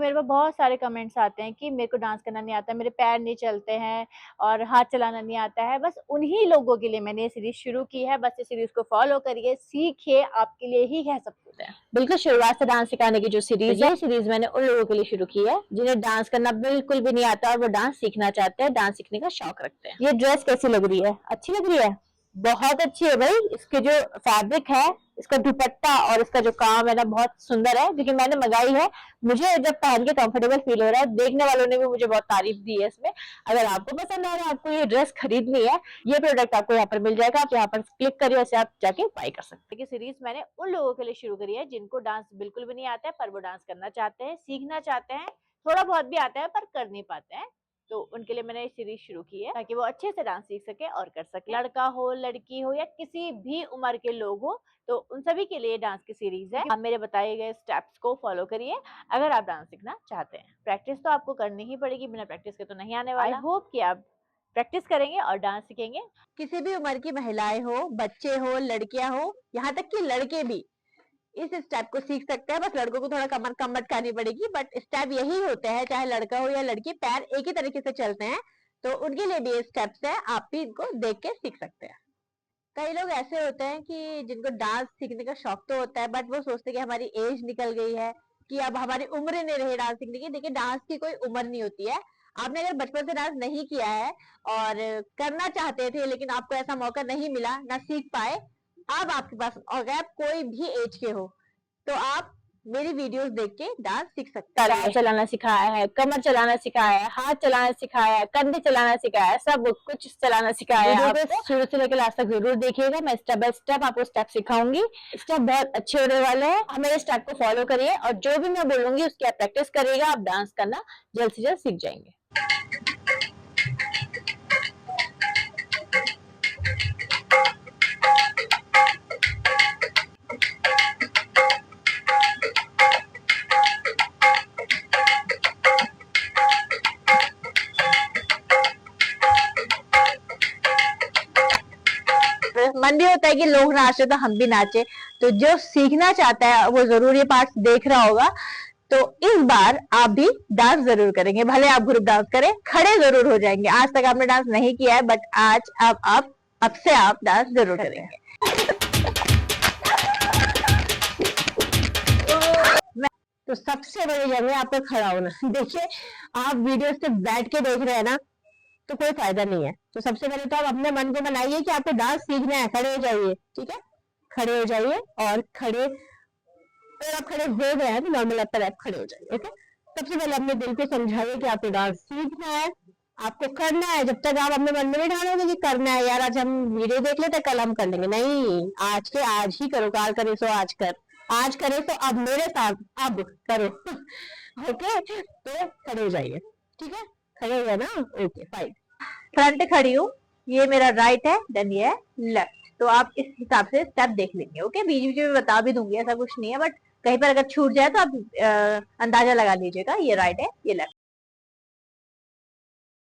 मेरे पास बहुत सारे कमेंट्स आते हैं कि मेरे को डांस करना नहीं आता, मेरे पैर नहीं चलते हैं और हाथ चलाना नहीं आता है। बस उन्हीं लोगों के लिए मैंने ये सीरीज शुरू की है। बस इस सीरीज को फॉलो करिए, सीखिए, आपके लिए ही है सब कुछ है। बिल्कुल शुरुआत से डांस सिखाने की जो सीरीज है, सीरीज मैंने उन लोगों के लिए शुरू की है जिन्हें डांस करना बिल्कुल भी नहीं आता और वो डांस सीखना चाहते हैं, डांस सीखने का शौक रखते हैं। ये ड्रेस कैसी लग रही है? अच्छी लग रही है? बहुत अच्छी है भाई। इसके जो फैब्रिक है, इसका दुपट्टा और इसका जो काम है ना, बहुत सुंदर है। क्योंकि मैंने मंगाई है, मुझे जब पहन के कंफर्टेबल फील हो रहा है, देखने वालों ने भी मुझे बहुत तारीफ दी है इसमें। अगर आपको पसंद आ रहा है, आपको ये ड्रेस खरीदनी है, ये प्रोडक्ट आपको यहाँ पर मिल जाएगा। आप यहाँ पर क्लिक करिए, इसे आप जाके बाय कर सकते हैं। ये सीरीज मैंने उन लोगों के लिए शुरू करी है जिनको डांस बिल्कुल भी नहीं आता है, पर वो डांस करना चाहते हैं, सीखना चाहते हैं। थोड़ा बहुत भी आता है पर कर नहीं पाते हैं, तो उनके लिए मैंने ये सीरीज शुरू की है ताकि वो अच्छे से डांस सीख सके और कर सके। लड़का हो, लड़की हो या किसी भी उम्र के लोग हो, तो उन सभी के लिए डांस की सीरीज है। आप मेरे बताए गए स्टेप्स को फॉलो करिए अगर आप डांस सीखना चाहते हैं। प्रैक्टिस तो आपको करनी ही पड़ेगी, बिना प्रैक्टिस के तो नहीं आने वाला। आई होप कि आप प्रैक्टिस करेंगे और डांस सीखेंगे। किसी भी उम्र की महिलाएं हो, बच्चे हो, लड़कियां हो, यहाँ तक कि लड़के भी इस स्टेप को सीख सकते हैं। बस लड़कों को थोड़ा कमर कम करनी पड़ेगी, बट स्टेप यही होते हैं, चाहे लड़का हो या लड़की, पैर एक ही तरीके से चलते हैं। तो उनके लिए भी ये स्टेप्स है, आप भी इनको देख के सीख सकते हैं। कई लोग ऐसे होते हैं कि जिनको डांस सीखने का शौक तो होता है, बट वो सोचते हैं कि हमारी एज निकल गई है, कि अब हमारी उम्र नहीं रही डांस सीखने की। देखिए, डांस की कोई उम्र नहीं होती है। आपने अगर बचपन से डांस नहीं किया है और करना चाहते थे लेकिन आपको ऐसा मौका नहीं मिला, ना सीख पाए, अब आपके पास, अगर आप कोई भी एज के हो, तो आप मेरी वीडियोस देख के डांस सीख सकते हैं। चलाना सिखाया है, कमर चलाना सिखाया है, हाथ चलाना सिखाया है, कंधे चलाना सिखाया है, सब कुछ चलाना सिखाया है आपको। शुरू से लेकर लास्ट तक जरूर देखिएगा, मैं स्टेप बाय स्टेप आपको स्टेप सिखाऊंगी। स्टेप बहुत अच्छे होने वाले हैं। आप मेरे स्टेप को फॉलो करिए और जो भी मैं बोलूंगी उसकी आप प्रैक्टिस करिएगा। आप डांस करना जल्द से जल्द सीख जाएंगे। मन भी होता है कि लोग नाचे तो हम भी नाचे। तो जो सीखना चाहता है वो जरूर ये पार्ट देख रहा होगा। तो इस बार आप भी डांस जरूर करेंगे, भले आप ग्रुप डांस करें, खड़े जरूर हो जाएंगे। आज तक आपने डांस नहीं किया है, बट आज अब से आप डांस जरूर करेंगे। तो सबसे बड़ी जगह है आपको खड़ा होना। देखिए, आप वीडियो से बैठ के देख रहे हैं ना, तो कोई फायदा नहीं है। तो सबसे पहले तो आप अपने मन को बनाइए कि आपको डांस सीखना है। खड़े हो जाइए, ठीक है, खड़े हो जाइए। और खड़े, अगर आप खड़े हो गए हैं तो नॉर्मल आप खड़े हो जाइए। ओके, सबसे पहले अपने दिल को समझाइए कि आपको डांस सीखना है, आपको करना है। जब तक आप अपने मन में नहीं ढालोगे कि करना है, यार आज हम वीडियो देख लेते, कल हम कर लेंगे, नहीं, आज के आज ही करो। काल करे सो आज कर, आज करे तो अब मेरे साथ अब करो। ओके, तो खड़े हो जाइए, ठीक है, खड़े हुए ना, ओके फाइन। फ्रंट खड़ी हूँ, ये मेरा राइट है, देन ये है लेफ्ट। तो आप इस हिसाब से स्टेप देख लेंगे। ओके, बीच बीच में बता भी दूंगी, ऐसा कुछ नहीं है, बट कहीं पर अगर छूट जाए तो आप अंदाजा लगा लीजिएगा, ये राइट है, ये लेफ्ट।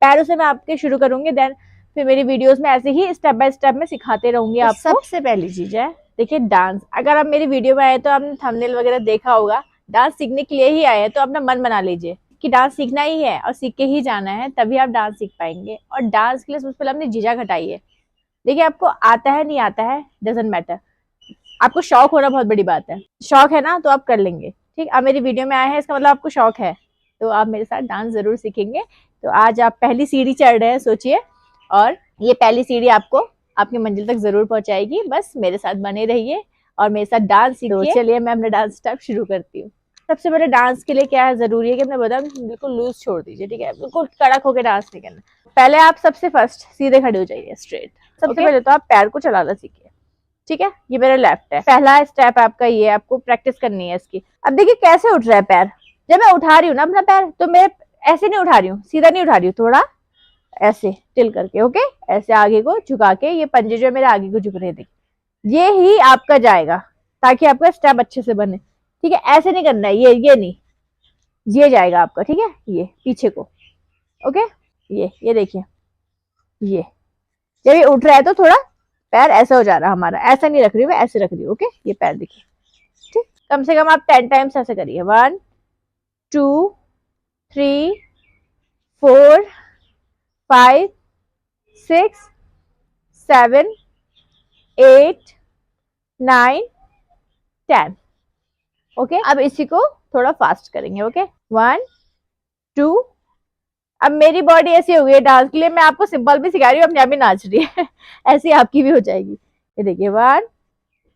पैरों से मैं आपके शुरू करूंगी, देन फिर मेरी वीडियोस में ऐसे ही स्टेप बाय स्टेप में सिखाते रहूंगी आपको। सबसे पहली चीज है, देखिए डांस। अगर आप मेरी वीडियो में आए तो आपने थंबनेल वगैरह देखा होगा, डांस सीखने के लिए ही आए हैं, तो अपना मन बना लीजिए कि डांस सीखना ही है और सीख के ही जाना है, तभी आप डांस सीख पाएंगे। और डांस के लिए सबसे पहले अपनी झिझक हटाइए। देखिए, आपको आता है नहीं आता है डजंट मैटर, आपको शौक होना बहुत बड़ी बात है। शौक है ना तो आप कर लेंगे, ठीक। आप मेरी वीडियो में आए हैं, इसका मतलब आपको शौक है, तो आप मेरे साथ डांस जरूर सीखेंगे। तो आज आप पहली सीढ़ी चढ़ रहे हैं, सोचिए, और ये पहली सीढ़ी आपको आपकी मंजिल तक जरूर पहुंचाएगी। बस मेरे साथ बने रहिए और मेरे साथ डांस सीखिए। चलिए मैं अपना डांस स्टेप शुरू करती हूँ। सबसे पहले डांस के लिए क्या है, जरूरी है कि अपने बदन बिल्कुल लूज छोड़ दीजिए, ठीक है, बिल्कुल कड़क होकर डांस नहीं करना। पहले आप सबसे फर्स्ट सीधे खड़े हो जाइए, स्ट्रेट। सबसे पहले तो आप पैर को चलाना सीखिए, ठीक है। ये मेरा लेफ्ट है, पहला स्टेप आपका ये, आपको प्रैक्टिस करनी है इसकी। अब देखिए कैसे उठ रहा है पैर। जब मैं उठा रही हूँ ना अपना पैर, तो मैं ऐसे नहीं उठा रही हूँ, सीधा नहीं उठा रही हूँ, थोड़ा ऐसे टिल करके, ओके, ऐसे आगे को झुका के, ये पंजे जो मेरे आगे को झुक रहे थे, ये ही आपका जाएगा, ताकि आपका स्टेप अच्छे से बने, ठीक है। ऐसे नहीं करना है, ये नहीं, ये जाएगा आपका, ठीक है, ये पीछे को, ओके। ये देखिए, ये जब ये उठ रहा है तो थोड़ा पैर ऐसा हो जा रहा है हमारा, ऐसा नहीं रख रही हूँ, ऐसे रख रही हूँ, ओके। ये पैर देखिए, ठीक, कम से कम आप 10 टाइम्स ऐसे करिए। 1 2 3 4 5 6 7 8 9 10। ओके, अब इसी को थोड़ा फास्ट करेंगे। ओके, 1 2। अब मेरी बॉडी ऐसी हो गई है डांस के लिए, मैं आपको सिंपल भी सिखा रही हूँ, अपने आप भी नाच रही है ऐसी आपकी भी हो जाएगी। ये देखिए 1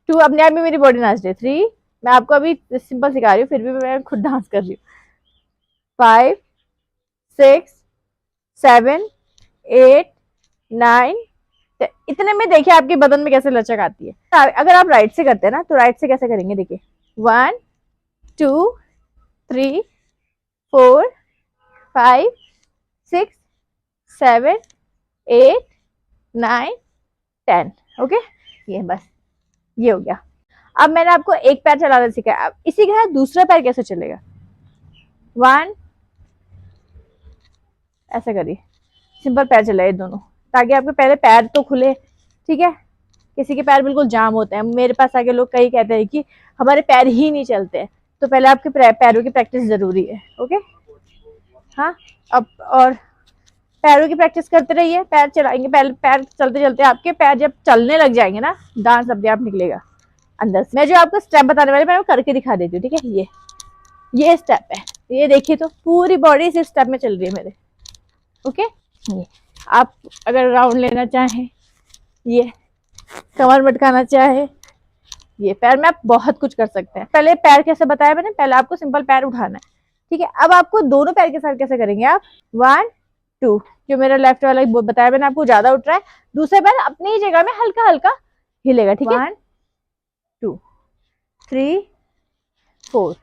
2, अपने आप भी मेरी बॉडी नाच रही है। 3, मैं आपको अभी सिंपल सिखा रही हूँ, फिर भी मैं खुद डांस कर रही हूँ। 5 6 7 8 9 10। इतने में देखिए आपके बदन में कैसे लचक आती है। अगर आप राइट से करते हैं ना, तो राइट से कैसे करेंगे, देखिए 1 2 3 4 5 6 7 8 9 10। ओके, ये बस ये हो गया। अब मैंने आपको एक पैर चलाना सिखाया, अब इसी के साथ दूसरा पैर कैसे चलेगा। 1, ऐसा करिए, सिंपल पैर चलाइए दोनों, ताकि आपके पहले पैर तो खुले। ठीक है, किसी के पैर बिल्कुल जाम होते हैं, मेरे पास आके लोग कई कहते हैं कि हमारे पैर ही नहीं चलते हैं, तो पहले आपके पैरों की प्रैक्टिस जरूरी है। ओके, हाँ, अब और पैरों की प्रैक्टिस करते रहिए, पैर चलाएंगे, पहले पैर चलते चलते आपके पैर जब चलने लग जाएंगे ना, डांस अपने आप निकलेगा अंदर से। मैं जो आपको स्टेप बताने वाली मैं करके दिखा देती हूँ। ठीक है, ये स्टेप है, ये देखिए, तो पूरी बॉडी इस स्टेप में चल रही है मेरे। ओके, आप अगर राउंड लेना चाहें, ये कमर मटकाना चाहे, ये पैर में आप बहुत कुछ कर सकते हैं। पहले पैर कैसे बताया मैंने, पहले आपको सिंपल पैर उठाना है। ठीक है, अब आपको दोनों पैर के साथ कैसे करेंगे आप, 1 2, जो मेरा लेफ्ट वाला बताया मैंने आपको ज्यादा उठ रहा है, दूसरे पैर अपनी ही जगह में हल्का हल्का हिलेगा। ठीक है, 1 2 3 4।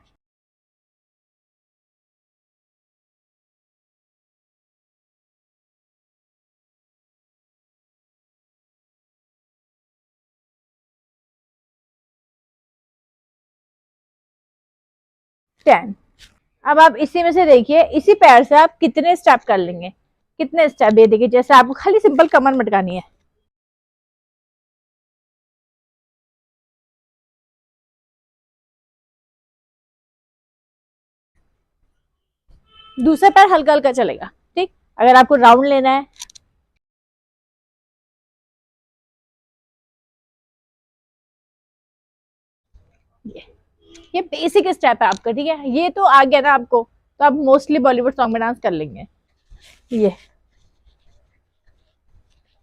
अब आप इसी में से देखिए, इसी पैर से आप कितने स्टेप कर लेंगे, कितने स्टेप, ये देखिए, जैसे आपको खाली सिंपल कमर मटकानी है। दूसरा पैर हल्का हल्का चलेगा। ठीक, अगर आपको राउंड लेना है, ये बेसिक स्टेप है आपका। ठीक है, ये तो आ गया ना आपको, तो आप मोस्टली बॉलीवुड सॉन्ग में डांस कर लेंगे। ये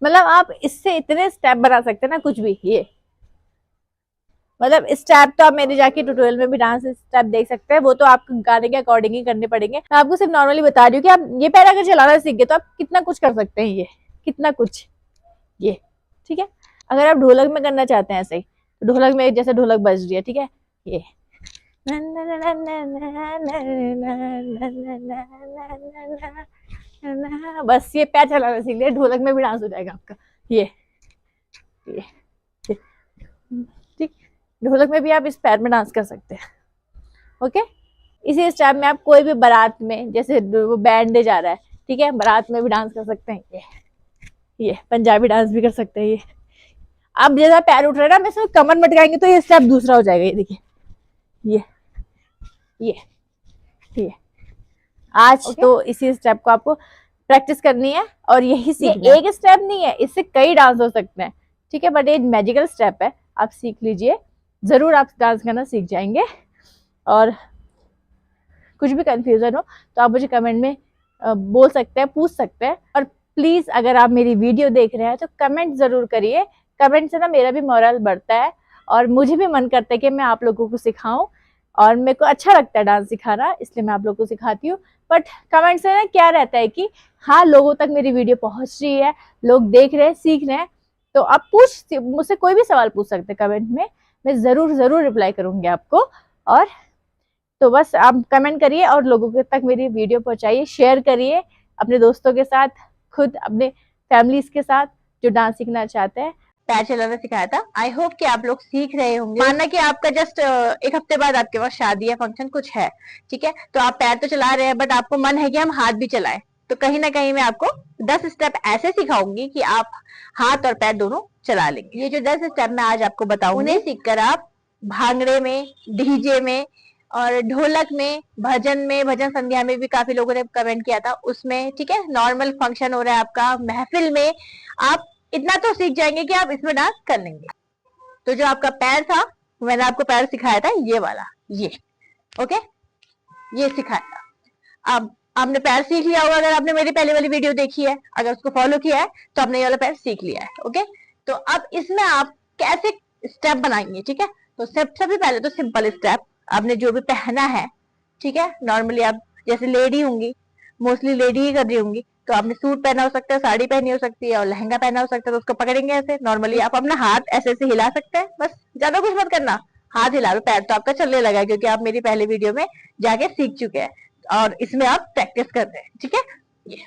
मतलब आप इससे इतने स्टेप बना सकते हैं ना, कुछ भी। ये मतलब स्टेप तो आप मेरे जाके ट्यूटोरियल में भी डांस स्टेप देख सकते हैं, वो तो आपको गाने के अकॉर्डिंग ही करने पड़ेंगे। मैं आपको सिर्फ नॉर्मली बता रही हूँ कि आप ये पैर अगर चलाना सीख गए तो आप कितना कुछ कर सकते हैं, ये कितना कुछ, ये। ठीक है, अगर आप ढोलक में करना चाहते हैं ऐसे ही, तो ढोलक में जैसे ढोलक बज रही है, ठीक है, ये बस ये पैर चलाना सीख लिया, ढोलक में भी डांस हो जाएगा आपका। ये ठीक, ढोलक में भी आप इस पैर में डांस कर सकते हैं। ओके, इसी स्टेप में आप कोई भी बारात में, जैसे वो बैंड जा रहा है, ठीक है, बारात में भी डांस कर सकते हैं। ये पंजाबी डांस भी कर सकते हैं। ये अब जैसा पैर उठ रहा है ना, मैं सिर्फ कमर मटकाएंगे तो ये स्टेप दूसरा हो जाएगा। ये देखिए, ये ठीक है, आज तो इसी स्टेप को आपको प्रैक्टिस करनी है और यही सीखना है। एक स्टेप नहीं है, इससे कई डांस हो सकते हैं। ठीक है, बट ये मैजिकल स्टेप है, आप सीख लीजिए, जरूर आप डांस करना सीख जाएंगे। और कुछ भी कंफ्यूजन हो तो आप मुझे कमेंट में बोल सकते हैं, पूछ सकते हैं। और प्लीज अगर आप मेरी वीडियो देख रहे हैं तो कमेंट जरूर करिए, कमेंट से ना मेरा भी मोरल बढ़ता है और मुझे भी मन करता है कि मैं आप लोगों को सिखाऊं, और मेरे को अच्छा लगता है डांस सिखाना, इसलिए मैं आप लोगों को सिखाती हूँ। बट कमेंट से ना क्या रहता है कि हाँ, लोगों तक मेरी वीडियो पहुंच रही है, लोग देख रहे हैं, सीख रहे हैं, तो आप मुझसे कोई भी सवाल पूछ सकते हैं कमेंट में, मैं जरूर जरूर रिप्लाई करूंगी आपको। और तो बस आप कमेंट करिए और लोगों के तक मेरी वीडियो पहुंचाइए, शेयर करिए अपने दोस्तों के साथ, खुद अपने फैमिलीज के साथ जो डांस सीखना चाहते हैं। पैर चलाना सिखाया था, आई होप कि आप लोग सीख रहे होंगे। मानना कि आपका जस्ट एक हफ्ते बाद आपके पास शादी या फंक्शन कुछ है, ठीक है, तो आप पैर तो चला रहे हैं, बट आपको मन है कि हम हाथ भी चलाएं, तो कहीं ना कहीं मैं आपको 10 स्टेप ऐसे सिखाऊंगी कि आप हाथ और पैर दोनों चला लेंगे। ये जो 10 स्टेप मैं आज आपको बताऊंगी, उन्हें सीखकर आप भांगड़े में, डीजे में और ढोलक में, भजन संध्या में भी काफी लोगों ने कमेंट किया था उसमें, ठीक है। नॉर्मल फंक्शन हो रहा है आपका, महफिल में, आप इतना तो सीख जाएंगे कि आप इसमें डांस कर लेंगे। तो जो आपका पैर था, मैंने आपको पैर सिखाया था ये वाला, ये ओके, ये सिखाया था। अब आपने पैर सीख लिया होगा अगर आपने मेरी पहले वाली वीडियो देखी है, अगर उसको फॉलो किया है तो आपने ये वाला पैर सीख लिया है। ओके, तो अब इसमें आप कैसे स्टेप बनाएंगे, ठीक है। तो सबसे पहले तो सिंपल स्टेप, आपने जो भी पहना है, ठीक है, नॉर्मली आप जैसे लेडी होंगी, मोस्टली लेडी ही कर रही होंगी, तो आपने सूट पहना हो सकता है, साड़ी पहनी हो सकती है और लहंगा पहना हो सकता है, तो उसको पकड़ेंगे ऐसे। नॉर्मली आप अपना हाथ ऐसे ऐसे हिला सकते हैं, बस ज्यादा कुछ मत करना, हाथ हिला लो, पैर तो आपका चलने लगा है क्योंकि आप मेरी पहले वीडियो में जाके सीख चुके हैं और इसमें आप प्रैक्टिस कर रहे हैं, ठीक है। ये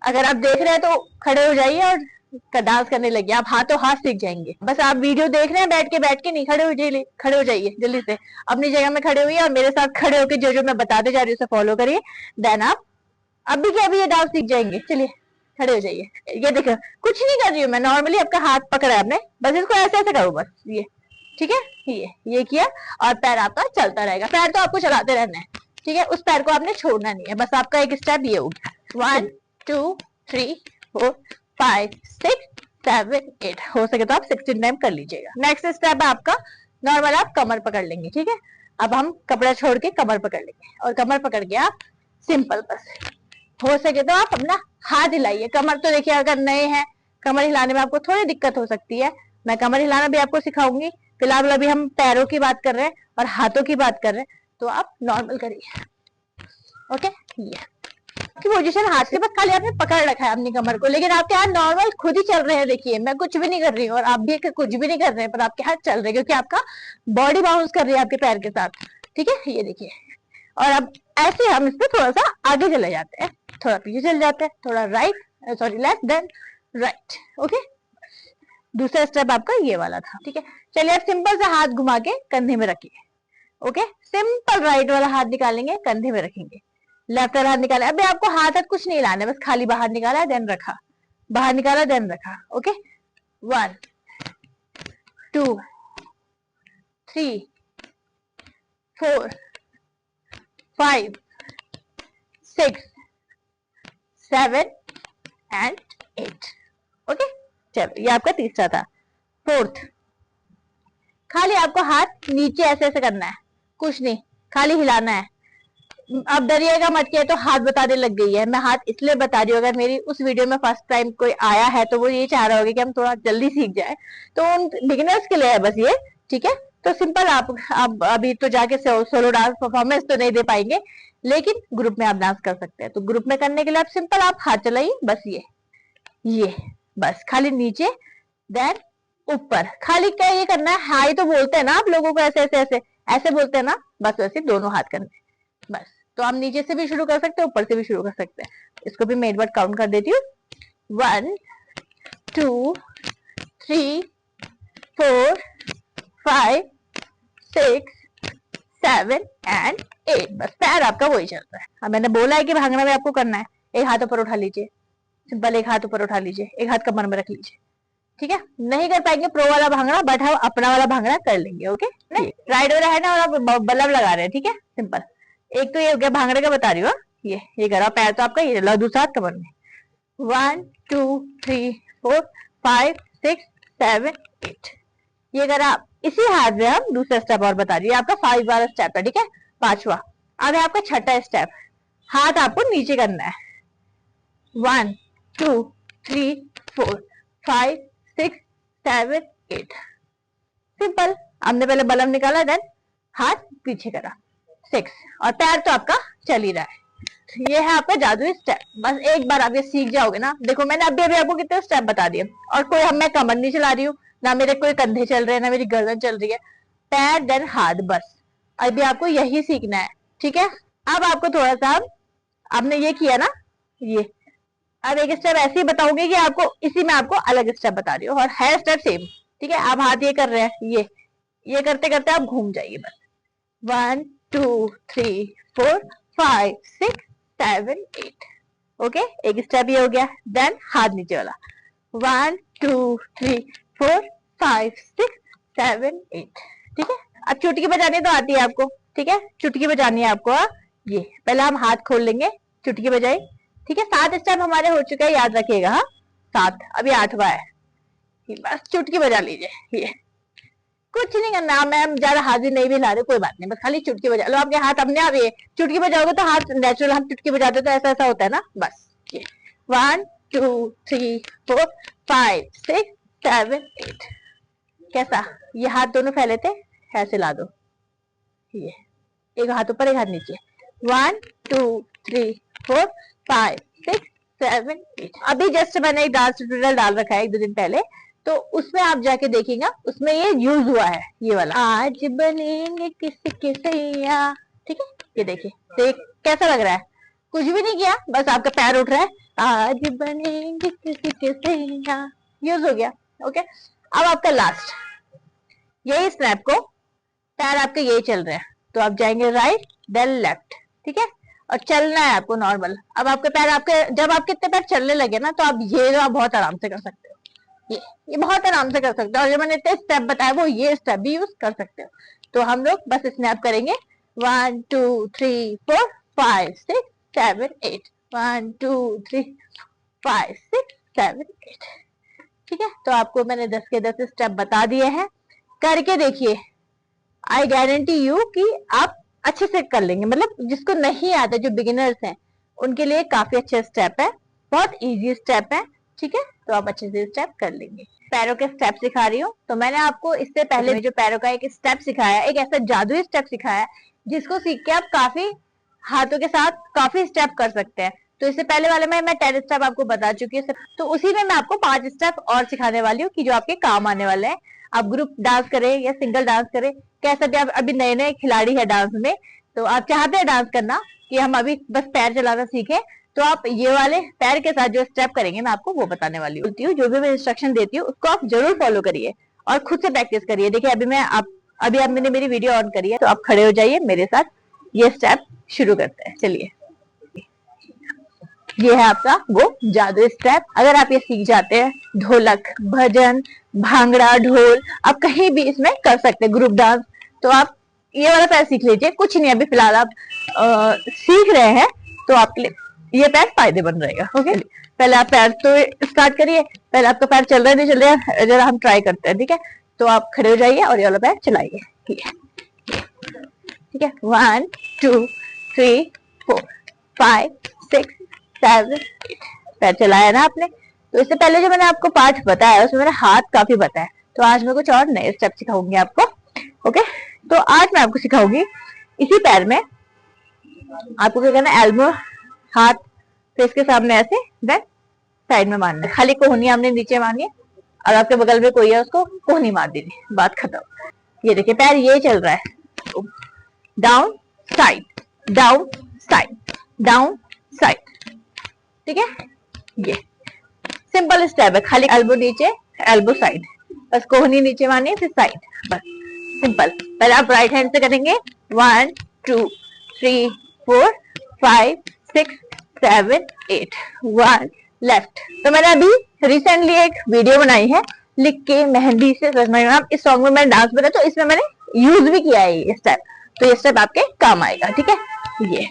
अगर आप देख रहे हैं तो खड़े हो जाइए और डांस करने लगे, आप हाथों हाथ सीख जाएंगे। बस आप वीडियो देख रहे हैं, बैठ के नहीं, खड़े हो जाइए जल्दी से, अपनी जगह में खड़े हुई और मेरे साथ खड़े होकर जो जो मैं बताते जा रही हूँ उसे फॉलो करिए, देन आप अभी के अभी ये डांस सीख जाएंगे। चलिए खड़े हो जाइए। ये देखो, कुछ नहीं कर रही हूँ मैं, नॉर्मली आपका हाथ पकड़ा है आपने, बस इसको ऐसे ऐसे करो, बस ये, ठीक है। ये किया और पैर आपका चलता रहेगा, पैर तो आपको चलाते रहना है, ठीक है, उस पैर को आपने छोड़ना नहीं है। बस आपका एक स्टेप ये हो गया, 1 2 3 4 5 6 7 8, हो सके तो आप 16 टाइम कर लीजिएगा। नेक्स्ट स्टेप है आपका नॉर्मल, आप कमर पकड़ लेंगे, ठीक है। अब हम कपड़ा छोड़ के कमर पकड़ लेंगे और कमर पकड़ के आप सिंपल, बस हो सके तो आप अपना हाथ हिलाइए। कमर तो देखिए अगर नए हैं, कमर हिलाने में आपको थोड़ी दिक्कत हो सकती है, मैं कमर हिलाना भी आपको सिखाऊंगी। फिलहाल अभी हम पैरों की बात कर रहे हैं और हाथों की बात कर रहे हैं, तो आप नॉर्मल करिए। ओके, ये की पोजीशन हाथ से बस खाली आपने पकड़ रखा है अपनी कमर को, लेकिन आपके हाथ नॉर्मल खुद ही चल रहे हैं। देखिए मैं कुछ भी नहीं कर रही हूँ और आप भी कुछ भी नहीं कर रहे हैं, पर आपके हाथ चल रहे हैं क्योंकि आपका बॉडी बाउंस कर रही है आपके पैर के साथ, ठीक है। ये देखिए, और अब ऐसे हम इस पे थोड़ा सा आगे चले जाते हैं, थोड़ा पीछे चले जाते हैं, थोड़ा right, sorry left, then right. Okay, दूसरा स्टेप आपका ये वाला था, ठीक है। चलिए आप सिंपल सा हाथ घुमा के कंधे में रखिए। ओके, सिंपल राइट वाला हाथ निकालेंगे, कंधे में रखेंगे, लेफ्ट वाला हाथ निकाला। अभी आपको हाथ कुछ नहीं लाना है, बस खाली बाहर निकाला देन रखा, बाहर निकाला देन रखा। Okay, 1 2 3 4 5 6 7 and 8। ओके, चलो ये आपका तीसरा था। फोर्थ, खाली आपको हाथ नीचे ऐसे ऐसे करना है, कुछ नहीं, खाली हिलाना है। अब डरिएगा मत कि तो हाथ बताने लग गई है, मैं हाथ इसलिए बता रही हूँ, अगर मेरी उस वीडियो में फर्स्ट टाइम कोई आया है तो वो ये चाह रहा होगा कि हम थोड़ा जल्दी सीख जाए, तो उन बिगिनर्स के लिए है बस ये, ठीक है। तो सिंपल आप अभी तो जाके सोलो डांस परफॉर्मेंस तो नहीं दे पाएंगे, लेकिन ग्रुप में आप डांस कर सकते हैं। तो ग्रुप में करने के लिए आप सिंपल आप हाथ चलाइए, बस ये बस खाली नीचे देन ऊपर, खाली क्या ये करना है, हाई तो बोलते हैं ना आप लोगों को, ऐसे ऐसे ऐसे ऐसे बोलते हैं ना, बस वैसे दोनों हाथ करने, बस। तो आप नीचे से भी शुरू कर सकते हैं, ऊपर से भी शुरू कर सकते हैं। इसको भी मैं एक बार काउंट कर देती हूँ, 1 2 3 4 5 6 7 एंड 8। बस पैर आपका वही चल रहा है। अब मैंने बोला है कि भांगड़ा में आपको करना है, एक हाथ ऊपर उठा लीजिए, सिंपल एक हाथ ऊपर उठा लीजिए, एक हाथ कमर में रख लीजिए, ठीक है। नहीं कर पाएंगे प्रो वाला भांगड़ा, बट हम अपना वाला भांगड़ा कर लेंगे। ओके, राइट वाला है ना, और आप बल्लभ लगा रहे हैं, ठीक है, सिंपल। एक तो ये हो गया भांगड़े का बता रही हूँ, ये करा, पैर तो आपका ये, दूसरा हाथ कमर में, 1 2 3 4 5 6 7 8। ये करा आप, इसी हाथ में हम दूसरा स्टेप और बता रही है, आपका 5 वाला स्टेप है, ठीक है, पांचवा। अब है आपका छठा स्टेप, हाथ आपको नीचे करना है, 1 2 3 4 5 6 7 8, सिंपल। हमने पहले बलम निकाला, देन हाथ पीछे करा, 6, और पैर तो आपका चल ही रहा है। ये है आपका जादुई स्टेप, बस एक बार आप ये सीख जाओगे ना। देखो मैंने अभी अभी आपको कितने स्टेप बता दिए, और कोई मैं कमर नहीं चला रही हूँ, ना मेरे कोई कंधे चल रहे हैं, ना मेरी गर्दन चल रही है, पैर देन हाथ, बस। अभी आपको यही सीखना है, ठीक है। अब आपको थोड़ा सा, आपने ये किया ना, ये अब एक स्टेप ऐसे ही बताऊंगी कि आपको इसी में आपको अलग स्टेप बता रही हूँ, और है स्टेप सेम, ठीक है। आप हाथ ये कर रहे हैं, ये करते करते आप घूम जाइए, बस 1 2 3 4 5 6 7 8। ओके, एक स्टेप ये हो गया, देन हाथ नीचे वाला, 1 2 3 4 5 6 7 8, ठीक है। अब चुटकी बजानी तो आती है आपको, ठीक है, चुटकी बजानी है आपको। ये पहले हम हाथ खोल लेंगे, चुटकी बजाई। ठीक है, 7 स्टेप हमारे हो चुके हैं, याद रखिएगा। हाँ 7, अभी 8वां है। बस चुटकी बजा लीजिए। ये कुछ नहीं करना, मैम ज्यादा हाजिर नहीं भी ला रहे, कोई बात नहीं, बस खाली चुटकी बजा लो। आपके हाथ अपने आप, ये चुटकी बजाओगे तो हाथ नेचुरल, हम चुटकी बजाते तो ऐसा ऐसा होता है ना, बस ये 1 2 3 4 5 6 7 8। कैसा, ये हाथ दोनों फैले थे, ऐसे ला दो। ये एक हाथ ऊपर एक हाथ नीचे, 1 2 3 4 5 6 7 8। अभी जस्ट मैंने एक डांस ट्यूटोरियल डाल रखा है 1-2 दिन पहले, तो उसमें आप जाके देखिएगा, उसमें ये यूज हुआ है, ये वाला आज बनेंगे किसके सैया। ठीक है, ये देखिए, देख कैसा लग रहा है, कुछ भी नहीं किया, बस आपका पैर उठ रहा है, आज बनेंगे किसके सैया, यूज हो गया। ओके, अब आपका लास्ट, यही स्नैप को पैर आपके यही चल रहे हैं, तो आप जाएंगे राइट देन लेफ्ट। ठीक है, और चलना है आपको नॉर्मल। अब आपके पैर, आपके जब आपके इतने पैर चलने लगे ना, तो आप ये आप बहुत आराम से कर सकते हो, ये बहुत आराम से कर सकते हो। और जो मैंने इतने स्टेप बताया वो ये स्टेप भी यूज कर सकते हो। तो हम लोग बस स्नैप करेंगे, 1 2 3 4 5 6 7 8, 1 2 3 5 6 7 8। ठीक है, तो आपको मैंने 10 के 10 स्टेप बता दिए हैं, करके देखिए। आई गारंटी यू कि आप अच्छे से कर लेंगे। मतलब जिसको नहीं आता, जो बिगिनर्स हैं, उनके लिए काफी अच्छा स्टेप है, बहुत इजी स्टेप है। ठीक है, तो आप अच्छे से स्टेप कर लेंगे। पैरों के स्टेप सिखा रही हूँ, तो मैंने आपको इससे पहले जो पैरों का एक स्टेप सिखाया, एक ऐसा जादुई स्टेप सिखाया जिसको सीख के आप काफी हाथों के साथ काफी स्टेप कर सकते हैं। तो इससे पहले वाले में मैं 10 स्टेप आपको बता चुकी हूँ, तो उसी में मैं आपको 5 स्टेप और सिखाने वाली हूँ कि जो आपके काम आने वाले हैं। आप ग्रुप डांस करें या सिंगल डांस करें, कैसा भी, आप अभी नए नए खिलाड़ी है डांस में, तो आप चाहते हैं डांस करना कि हम अभी बस पैर चलाना सीखें, तो आप ये वाले पैर के साथ जो स्टेप करेंगे मैं आपको वो बताने वाली हूँ। जो भी मैं इंस्ट्रक्शन देती हूँ उसको आप जरूर फॉलो करिए और खुद से प्रैक्टिस करिए। देखिए अभी आप मैंने मेरी वीडियो ऑन करी है, तो आप खड़े हो जाइए मेरे साथ, ये स्टेप शुरू करते हैं। चलिए, ये है आपका वो जादू स्टेप। अगर आप ये सीख जाते हैं, ढोलक, भजन, भांगड़ा, ढोल, आप कहीं भी इसमें कर सकते हैं, ग्रुप डांस, तो आप ये वाला पैर सीख लीजिए। कुछ नहीं, अभी फिलहाल आप सीख रहे हैं, तो आपके लिए ये पैर फायदेमंद रहेगा। ओके, पहले आप पैर तो स्टार्ट करिए, पहले आपका पैर चल रहा है नहीं चल रहा है, जरा हम ट्राई करते हैं। ठीक है, तो आप खड़े हो जाइए और ये वाला पैर चलाइए। ठीक है, 1 2 3 4 5 6 7 8। पैर चलाया ना आपने। तो इससे पहले जो मैंने आपको पाठ बताया उसमें मैंने हाथ काफी बताया, तो आज मैं कुछ और नए स्टेप सिखाऊंगी आपको। ओके, तो आज मैं आपको सिखाऊंगी इसी पैर में आपको क्या करना है, एल्बो हाथ फेस के सामने ऐसे, देन साइड में मारना है। खाली कोहनी हमने नीचे मारनी है, और आपके बगल में कोई है उसको कोहनी मार दीजिए, बात खत्म। ये देखिए पैर ये चल रहा है, down side, down side, down side. ठीक है, ये सिंपल स्टेप है, खाली एल्बो नीचे, एल्बो साइड, बस कोहनी नीचे मारनी है, फिर साइड, बस सिंपल। पहले आप राइट हैंड से करेंगे, 1 2 3 4 5 6 7 8, 1 लेफ्ट। तो मैंने अभी रिसेंटली एक वीडियो बनाई है, लिख के मेहंदी से सजना, इस सॉन्ग में मैंने डांस बनाया, तो इसमें मैंने यूज भी किया है ये स्टेप, तो ये स्टेप आपके काम आएगा। ठीक है, ये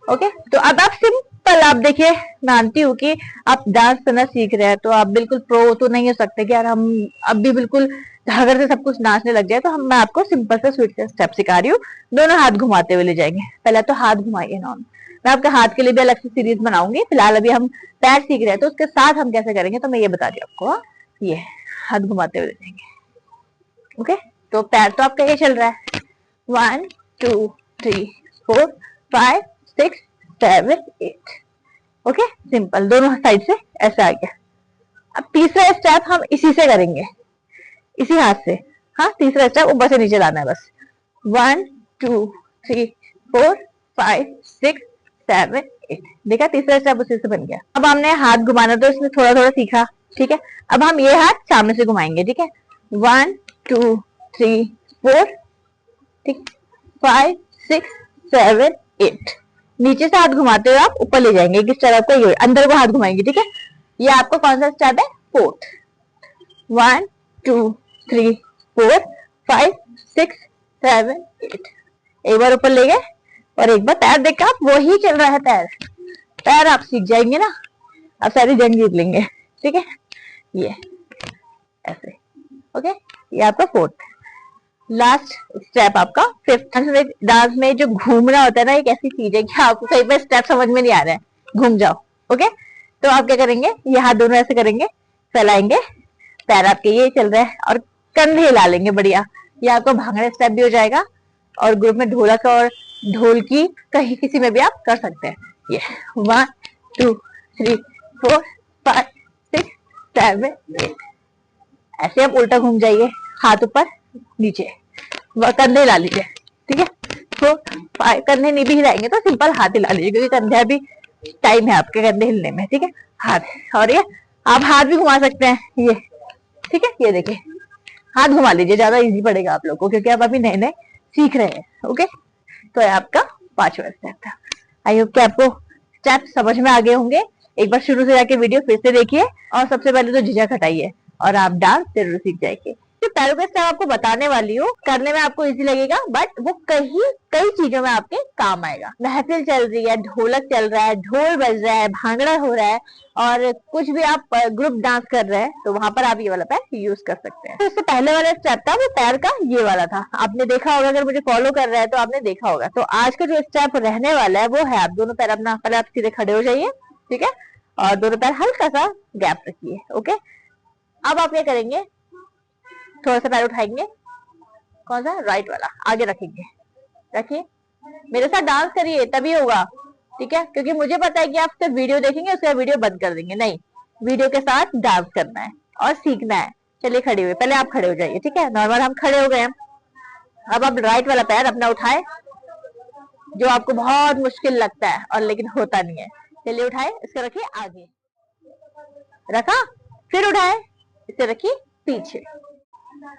ओके। तो अब आप सिंपल, आप देखिए, मानती हूँ कि आप डांस करना सीख रहे हैं, तो आप बिल्कुल प्रो तो नहीं हो सकते कि यार हम अब भी बिल्कुल धागर से सब कुछ नाचने लग जाए। तो मैं आपको सिंपल से स्वीट से स्टेप सिखा रही हूँ, दोनों हाथ घुमाते हुए ले जाएंगे। पहले तो हाथ घुमाइए नॉर्मल, मैं आपके हाथ के लिए भी अलग से सीरीज बनाऊंगी। फिलहाल अभी हम पैर सीख रहे हैं, तो उसके साथ हम कैसे करेंगे तो मैं ये बता रही हूँ आपको। ये हाथ घुमाते हुए ले जाएंगे। ओके, तो पैर तो आपका ये चल रहा है, 1 2 3 4 5 6 7 8। ओके, सिंपल, दोनों साइड से ऐसा आ गया। अब तीसरा स्टेप हम इसी से करेंगे, इसी हाथ से। हाँ, तीसरा स्टेप ऊपर से नीचे लाना है बस, 1 2 3 4 5 6 7 8। देखा, तीसरा स्टेप उसी से बन गया। अब हमने हाथ घुमाना तो इसमें थोड़ा थोड़ा सीखा। ठीक है, अब हम ये हाथ सामने से घुमाएंगे। ठीक है, 1 2 3 4, ठीक, 5 6 7 8। नीचे से हाथ घुमाते हुए आप ऊपर ले जाएंगे, किस तरफ का, ये अंदर को हाथ घुमाएंगे। ठीक है, ये आपका कौन सा स्टेप है, 4th। 1 2 3 4 5 6 7 8। एक बार ऊपर ले गए और एक बार पैर देखा आप वही चल रहा है, पैर पैर आप सीख जाएंगे ना, आप सारी जंग जीत लेंगे। ठीक है, ये ऐसे। ओके, ये आपका फोर्थ। लास्ट स्टेप आपका फिफ्थ। डांस में जो घूमना होता है ना, एक ऐसी चीज है कि आपको कई बार स्टेप समझ में नहीं आ रहा है, घूम जाओ। ओके, तो आप क्या करेंगे, ये हाथ दोनों ऐसे करेंगे, फैलाएंगे, पैर आपके ये चल रहा है और कंधे हिला लेंगे, बढ़िया। ये आपका भांगड़ा स्टेप भी हो जाएगा और ग्रुप में ढोलक और ढोलकी कहीं किसी में भी आप कर सकते हैं। ये 1 2 3 4 5 6 7 8। ऐसे आप उल्टा घूम जाइए, हाथ ऊपर नीचे, कंधे हिला लीजिए। ठीक है, 4 5, कंधे नहीं भी हिलाएंगे तो सिंपल हाथ हिला लीजिए, क्योंकि कंधे अभी टाइम है आपके कंधे हिलने में। ठीक है, हाथ, और ये आप हाथ भी घुमा सकते हैं, ये। ठीक है, ये देखिए, हाथ घुमा लीजिए, ज्यादा इजी पड़ेगा आप लोग को, क्योंकि आप अभी नए नए सीख रहे हैं। ओके, तो ये आपका 5वां स्टेप था। आई होप कि आपको स्टेप समझ में आ गए होंगे। एक बार शुरू से जाके वीडियो फिर से देखिए और सबसे पहले तो झिझक हटाइए और आप डांस जरूर सीख जाएंगे। जो पैरों का स्टेप आपको बताने वाली हूँ, करने में आपको इजी लगेगा, बट वो कई चीजों में आपके काम आएगा। महफिल चल रही है, ढोलक चल रहा है, ढोल बज रहा है, भांगड़ा हो रहा है, और कुछ भी आप ग्रुप डांस कर रहे हैं, तो वहां पर आप ये वाला पैर यूज कर सकते हैं। तो इससे पहले वाला स्टेप था वो पैर का ये वाला था, आपने देखा होगा, अगर मुझे फॉलो कर रहा है तो आपने देखा होगा। तो आज का जो स्टेप रहने वाला है वो है, आप दोनों पैर अपना, पहले आप सीधे खड़े हो जाइए। ठीक है, और दोनों पैर हल्का सा गैप रखिए। ओके, अब आप क्या करेंगे, थोड़ा सा पैर उठाएंगे, कौन सा, राइट वाला, आगे रखेंगे। रखिए, मेरे साथ डांस करिए, तभी होगा। ठीक है, क्योंकि मुझे पता है कि आप सिर्फ वीडियो देखेंगे उसके बाद वीडियो बंद कर देंगे, नहीं, वीडियो के साथ डांस करना है और सीखना है। चलिए खड़े हुए, पहले आप खड़े हो जाइए। ठीक है, नॉर्मल हम खड़े हो गए हैं। अब आप राइट वाला पैर अपना उठाए, जो आपको बहुत मुश्किल लगता है और लेकिन होता नहीं है। चलिए उठाए, इसको रखिए आगे, रखा, फिर उठाए, इसे रखिए पीछे।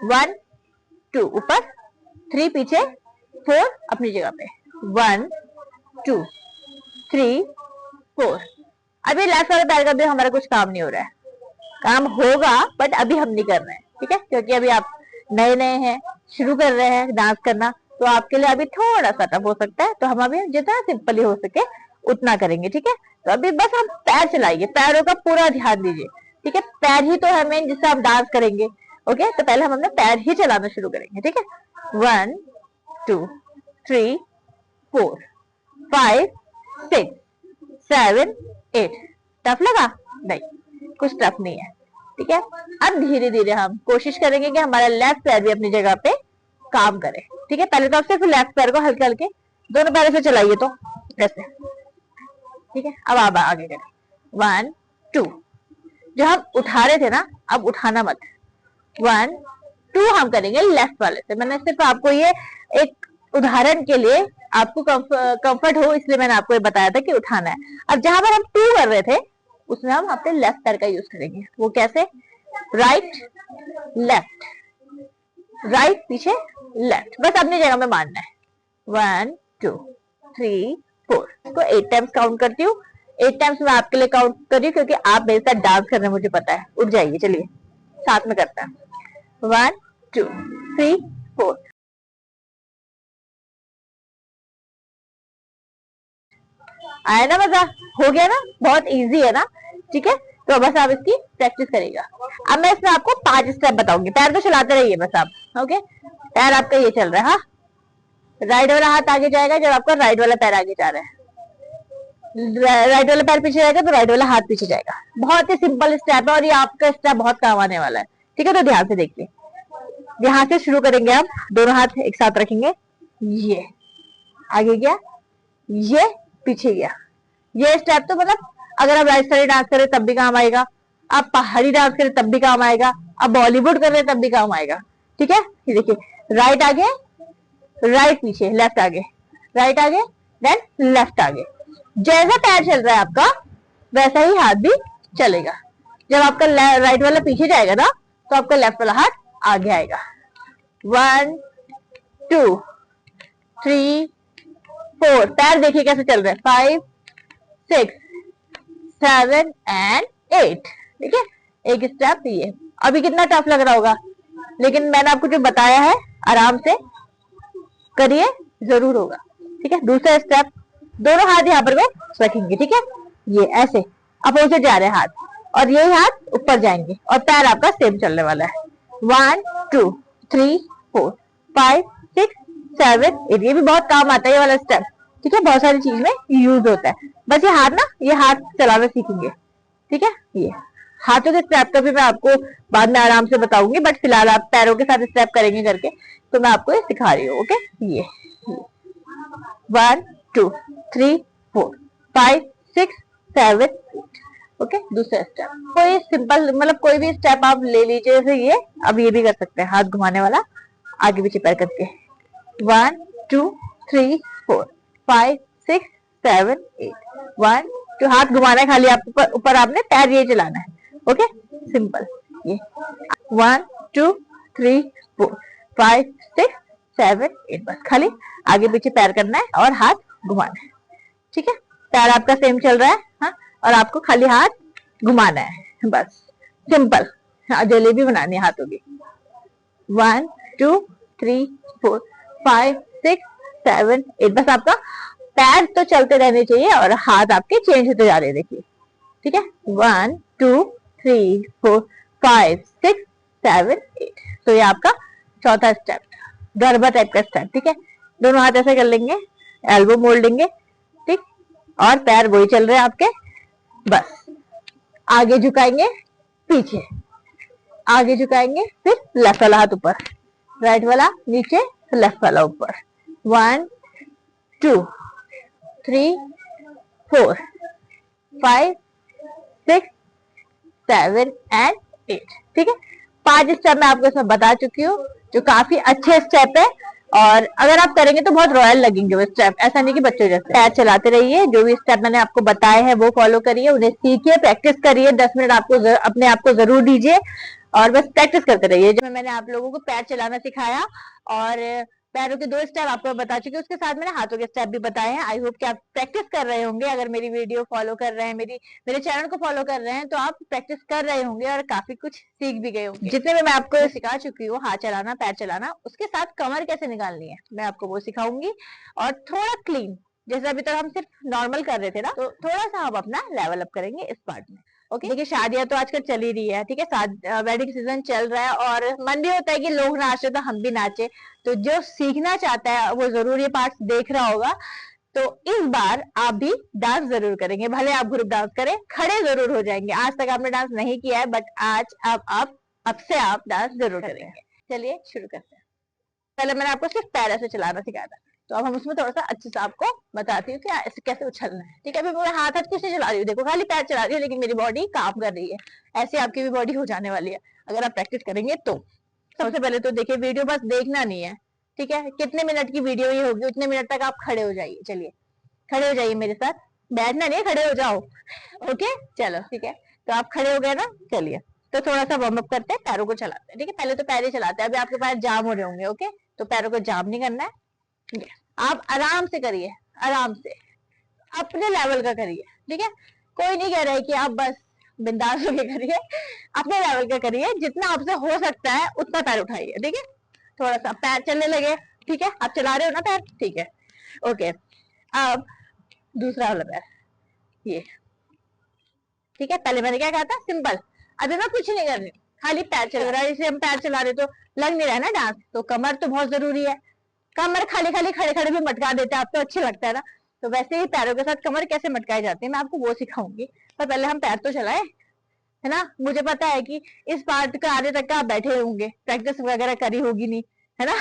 1 2 ऊपर, 3 पीछे, 4 अपनी जगह पे, 1 2 3 4। अभी लेफ्ट वाले पैर का भी हमारा कुछ काम नहीं हो रहा है, काम होगा बट अभी हम नहीं कर रहे हैं। ठीक है, क्योंकि अभी आप नए नए हैं, शुरू कर रहे हैं डांस करना, तो आपके लिए अभी थोड़ा सा टफ हो सकता है। तो हम अभी जितना सिंपली हो सके उतना करेंगे। ठीक है, तो अभी बस आप पैर चलाइए, पैरों का पूरा ध्यान दीजिए। ठीक है, पैर ही तो है मेन जिससे आप डांस करेंगे। ओके, तो पहले हम अपने पैर ही चलाना शुरू करेंगे। ठीक है, 1 2 3 4 5 6 7 8। टफ लगा? नहीं, कुछ टफ नहीं है। ठीक है, अब धीरे धीरे हम कोशिश करेंगे कि हमारा लेफ्ट पैर भी अपनी जगह पे काम करे। ठीक है, पहले तो आप सिर्फ लेफ्ट पैर को हल्के हल्के दोनों पैरों से चलाइए, तो ऐसे। ठीक है, अब आप आगे करें, 1 2। जो हम उठा रहे थे ना, अब उठाना मत, 1 2 हम करेंगे लेफ्ट वाले से। मैंने सिर्फ आपको ये एक उदाहरण के लिए, आपको कंफर्ट हो इसलिए मैंने आपको ये बताया था कि उठाना है। अब जहां पर हम 2 कर रहे थे, उसमें हम अपने लेफ्ट पैर का यूज करेंगे। वो कैसे, राइट लेफ्ट, राइट पीछे लेफ्ट, बस अपनी जगह में मानना है। 1 2 3 4। इसको 8 टाइम्स काउंट करती हूँ। 8 टाइम्स मैं आपके लिए काउंट कर रही हूँ, क्योंकि आप मेरे साथ डांस करने मुझे पता है। उठ जाइए, चलिए साथ में करते हैं। 1 2 3 4। आया ना मजा, हो गया ना, बहुत इजी है ना। ठीक है, तो बस आप इसकी प्रैक्टिस करेगा। अब मैं इसमें आपको 5 स्टेप बताऊंगी, पैर तो चलाते रहिए बस आप। ओके, पैर आपका ये चल रहा है, हाँ, राइट वाला हाथ आगे जाएगा जब आपका राइट वाला पैर आगे जा रहा है, राइट वाला पैर पीछे जाएगा तो राइट वाला हाथ पीछे जाएगा। बहुत ही सिंपल स्टेप है और ये आपका स्टेप बहुत काम आने वाला है। ठीक है, तो ध्यान से देखिए, यहाँ से शुरू करेंगे। आप दोनों हाथ एक साथ रखेंगे, ये आगे गया, ये पीछे गया। ये स्टेप तो मतलब अगर आप राजस्थानी डांस करें तब भी काम आएगा, आप पहाड़ी डांस करें तब भी काम आएगा, आप बॉलीवुड कर रहे तब भी काम आएगा। ठीक है, ये देखिए, राइट आगे, राइट पीछे, लेफ्ट आगे, राइट आगे, देन लेफ्ट आगे। जैसा पैर चल रहा है आपका, वैसा ही हाथ भी चलेगा। जब आपका राइट वाला पीछे जाएगा ना, तो आपका लेफ्ट वाला हाथ आगे आएगा। 1 2 3 4। पैर देखिए कैसे चल रहे हैं, 5 6 7 एंड 8। ठीक है, एक स्टेप ये। अभी कितना टफ लग रहा होगा, लेकिन मैंने आपको जो बताया है आराम से करिए, जरूर होगा। ठीक है, दूसरा स्टेप, दोनों हाथ यहाँ पर को रखेंगे। ठीक है, ये ऐसे अपोजिट जा रहे हैं हाथ, और ये हाथ ऊपर जाएंगे और पैर आपका सेम चलने वाला है। 1 2 3 4 5 6 7 8। ये भी बहुत काम आता है ये वाला स्टेप। ठीक है, बहुत सारी चीज में यूज होता है। बस ये हाथ ना, ये हाथ चलाना सीखेंगे। ठीक है, ये हाथों के स्टेप का भी मैं आपको बाद में आराम से बताऊंगी, बट फिलहाल आप पैरों के साथ स्टेप करेंगे करके, तो मैं आपको ये सिखा रही हूँ। ओके, ये 1 2 3 4 5 6 7 8। ओके, दूसरा स्टेप कोई सिंपल, मतलब कोई भी स्टेप आप ले लीजिए, जैसे ये, अब ये भी कर सकते हैं हाथ घुमाने वाला, आगे पीछे पैर करके। 1 2 3 4 5 6 7 8। 1 2, हाथ घुमाना है खाली आपको, ऊपर आपने पैर ये चलाना है। Okay, simple. ये 1 2 3 4 5 6 7 8। बस खाली आगे पीछे पैर करना है और हाथ घुमाना है। ठीक है, पैर आपका सेम चल रहा है, हाँ, और आपको खाली हाथ घुमाना है, बस सिंपल। हाँ, जलेबी बनानी है हाथों की। 1 2 3 4 5 6 7 8। बस आपका पैर तो चलते रहने चाहिए और हाथ आपके चेंज होते जा रहे हैं, देखिए। ठीक है, 1 2 3 4 5 6 7 8। तो ये आपका चौथा स्टेप, गरबा टाइप का स्टेप। ठीक है, दोनों हाथ ऐसे कर लेंगे, एल्बो मोड़ लेंगे, ठीक, और पैर वही चल रहे हैं आपके। बस आगे झुकाएंगे, पीछे, आगे झुकाएंगे, फिर लेफ्ट वाला हाथ ऊपर, राइट वाला नीचे, लेफ्ट वाला ऊपर। 1 2 3 4 5 6 7 एंड 8। ठीक है, 5 स्टेप मैं आपको इसमें बता चुकी हूँ, जो काफी अच्छे स्टेप है, और अगर आप करेंगे तो बहुत रॉयल लगेंगे वो स्टेप। ऐसा नहीं कि बच्चों जैसे। पैर चलाते रहिए, जो भी स्टेप मैंने आपको बताए हैं वो फॉलो करिए, उन्हें सीखिए, प्रैक्टिस करिए। 10 मिनट आपको अपने आप को जरूर दीजिए और बस प्रैक्टिस करते रहिए। जो मैंने आप लोगों को पैर चलाना सिखाया और पैरों के 2 स्टेप आपको बता चुकी हूँ, उसके साथ मैंने हाथों के स्टेप भी बताए हैं। आई होप कि आप प्रैक्टिस कर रहे होंगे। अगर मेरी वीडियो फॉलो कर रहे हैं, मेरे चैनल को फॉलो कर रहे हैं, तो आप प्रैक्टिस कर रहे होंगे और काफी कुछ सीख भी गए होंगे। जितने में मैं आपको सिखा चुकी हूँ, हाथ चलाना, पैर चलाना, उसके साथ कमर कैसे निकालनी है मैं आपको वो सिखाऊंगी। और थोड़ा क्लीन, जैसे अभी तक हम सिर्फ नॉर्मल कर रहे थे ना, तो थोड़ा सा हम अपना लेवल अप करेंगे इस पार्ट में। ओके, देखिए शादियां तो आजकल चल ही रही है। ठीक है, वेडिंग सीजन चल रहा है और मन भी होता है कि लोग नाचे तो हम भी नाचे। तो जो सीखना चाहता है वो जरूर ये पार्ट देख रहा होगा। तो इस बार आप भी डांस जरूर करेंगे, भले आप ग्रुप डांस करें, खड़े जरूर हो जाएंगे। आज तक आपने डांस नहीं किया है, बट आज अब से आप डांस जरूर करेंगे। चलिए शुरू करते हैं। पहले मैंने आपको सिर्फ पैर ऐसे चलाना सिखाया था, तो अब हम उसमें थोड़ा सा अच्छे से आपको बताती हूँ कि ऐसे कैसे उछलना है। ठीक है, अभी मैं हाथ कुछ नहीं चला रही हूँ, देखो खाली पैर चला रही हूँ, लेकिन मेरी बॉडी काम कर रही है। ऐसे आपकी भी बॉडी हो जाने वाली है अगर आप प्रैक्टिस करेंगे तो। सबसे पहले तो देखिए, वीडियो बस देखना नहीं है। ठीक है, कितने मिनट की वीडियो ये होगी, उतने मिनट तक आप खड़े हो जाइए। चलिए खड़े हो जाइए मेरे साथ, बैठना नहीं है, खड़े हो जाओ। ओके, चलो ठीक है, तो आप खड़े हो गए ना। चलिए, तो थोड़ा सा वार्म अप करते हैं, पैरों को चलाते हैं। ठीक है, पहले तो पैर ही चलाते हैं। अभी आपके पैर जाम हो रहे होंगे। ओके, तो पैरों को जाम नहीं करना है। ठीक है, आप आराम से करिए, आराम से अपने लेवल का करिए। ठीक है, कोई नहीं कह रहा है कि आप बस बिंदास होके करिए, अपने लेवल का करिए। जितना आपसे हो सकता है उतना पैर उठाइए। ठीक है, थोड़ा सा पैर चलने लगे। ठीक है, आप चला रहे हो ना पैर, ठीक है। ओके, अब दूसरा वाला पैर, ये। ठीक है, पहले मैंने क्या कहा था, सिंपल। अभी मैं कुछ नहीं कर रही हूँ, खाली पैर चला रहा है। इसे हम पैर चला रहे तो लग नहीं रहा है ना डांस, तो कमर तो बहुत जरूरी है। कमर खाली खाली खड़े खड़े भी मटका देते हैं, आपको अच्छे लगता है ना। तो वैसे ही पैरों के साथ कमर कैसे मटकाए जाते हैं मैं आपको वो सिखाऊंगी, पर पहले हम पैर तो चलाए, है ना। मुझे पता है कि इस पार्ट का आधे तक का आप बैठे होंगे, प्रैक्टिस वगैरह करी होगी नहीं, है ना।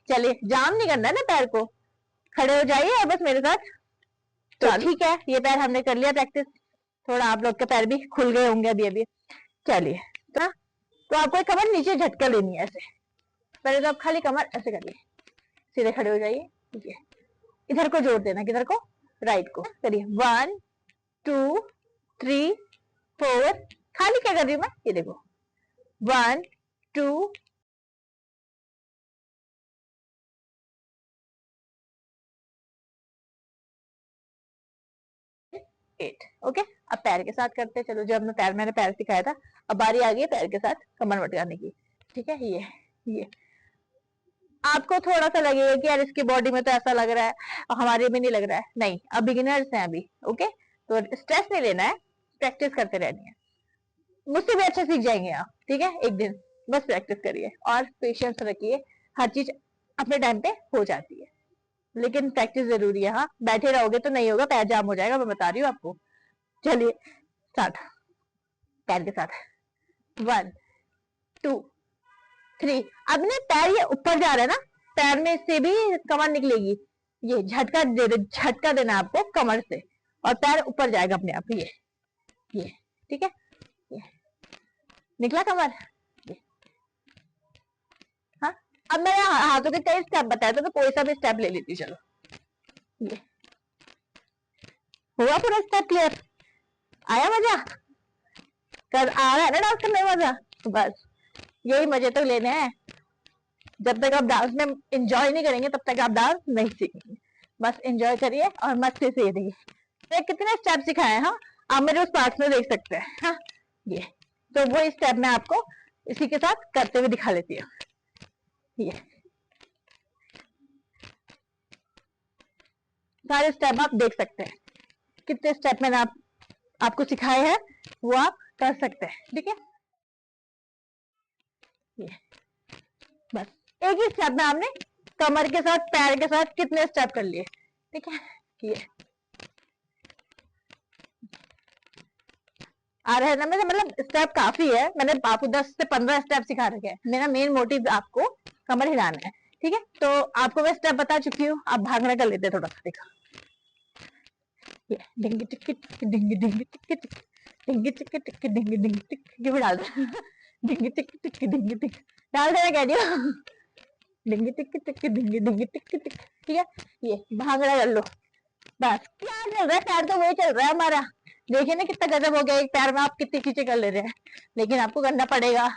चलिए, जाम नहीं करना है ना पैर को, खड़े हो जाइए और बस मेरे साथ। तो ठीक है, ये पैर हमने कर लिया प्रैक्टिस। थोड़ा आप लोग के पैर भी खुल गए होंगे अभी अभी। चलिए, तो आपको कमर नीचे झटका लेनी है ऐसे। पहले तो आप खाली कमर ऐसे करिए, सीधे खड़े हो जाइए। ठीक है, इधर को जोड़ देना, किधर को, राइट को। करिए 1 2 3 4। खाली क्या कर रही हूँ मैं, ये देखो, 1 2 8। ओके, अब पैर के साथ करते हैं। चलो, जो हमने मैंने पैर सिखाया था, अब बारी आ गई है पैर के साथ कमर मटकाने की। ठीक है, ये आपको थोड़ा सा लगेगा कि यार इसकी बॉडी में तो ऐसा लग रहा है, हमारे में नहीं लग रहा है, नहीं, अब बिगिनर्स हैं अभी, ओके। तो स्ट्रेस नहीं लेना है, प्रैक्टिस करते रहनी है। मुझसे भी अच्छे सीख जाएंगे आप, ठीक है, एक दिन। बस प्रैक्टिस करिए और पेशेंस रखिए, हर चीज अपने टाइम पे हो जाती है, लेकिन प्रैक्टिस जरूरी है। हाँ, बैठे रहोगे तो नहीं होगा, पैर जाम हो जाएगा, मैं बता रही हूँ आपको। चलिए स्टार्ट, पैर के साथ, 1 2 3। अब ना पैर ये ऊपर जा रहा है ना, पैर में से भी कमर निकलेगी, ये झटका देना आपको कमर से, और पैर ऊपर जाएगा अपने आप, ये ठीक है, ये निकला कमर, ये। हाँ, अब मैंने हाथों के कई स्टेप बताया था, तो कोई सा भी स्टेप ले लेती, चलो। ये हुआ पूरा स्टेप क्लियर, आया मजा, कर आ रहा है ना डांस करने में मजा, तो बस यही मजे तो लेने हैं। जब तक आप डांस में एंजॉय नहीं करेंगे तब तक आप डांस नहीं सीखेंगे। बस एंजॉय करिए और मस्ती से रहिए। तो कितने स्टेप सिखाए हैं, हाँ, आप मेरे उस पार्ट में देख सकते हैं। हाँ, ये तो वो स्टेप मैं आपको इसी के साथ करते हुए दिखा लेती हूँ। ये सारे स्टेप आप देख सकते हैं, कितने स्टेप मैंने आपको सिखाए हैं, वो आप कर सकते हैं, ठीक है। ये बस एक ही स्टेप में आपने कमर के साथ पैर के साथ कितने स्टेप कर लिए, ठीक है। ये आ रहा है ना, मेरा मतलब स्टेप काफी है, मैंने आपको 10 से 15 स्टेप सिखा रखे हैं। मेरा मेन मोटिव आपको कमर हिलाना है, ठीक है। तो आपको मैं स्टेप बता चुकी हूँ, आप भागना कर लेते हैं थोड़ा सा, देखो। ये डिंगी टिक्की डिंगी डिंगी टिक्की डिंगी टिक्की टिक्की डिंगी डिंगी टिक्की भी डाल दे, डिंगी टिक्की टिक्की डिंगी टिक्की डाल देना, कह रही हूँ, डिंगी टिक्की टिक्की डिंगी डिंगी टिक्की टिक्की, ठीक है। ये भागना कर लो, बस। क्या चल रहा है, पैर तो वही चल रहा है हमारा, देखिए ना कितना गजब हो गया, एक पैर में आप कितनी चीजें कर ले रहे हैं, लेकिन आपको करना पड़ेगा,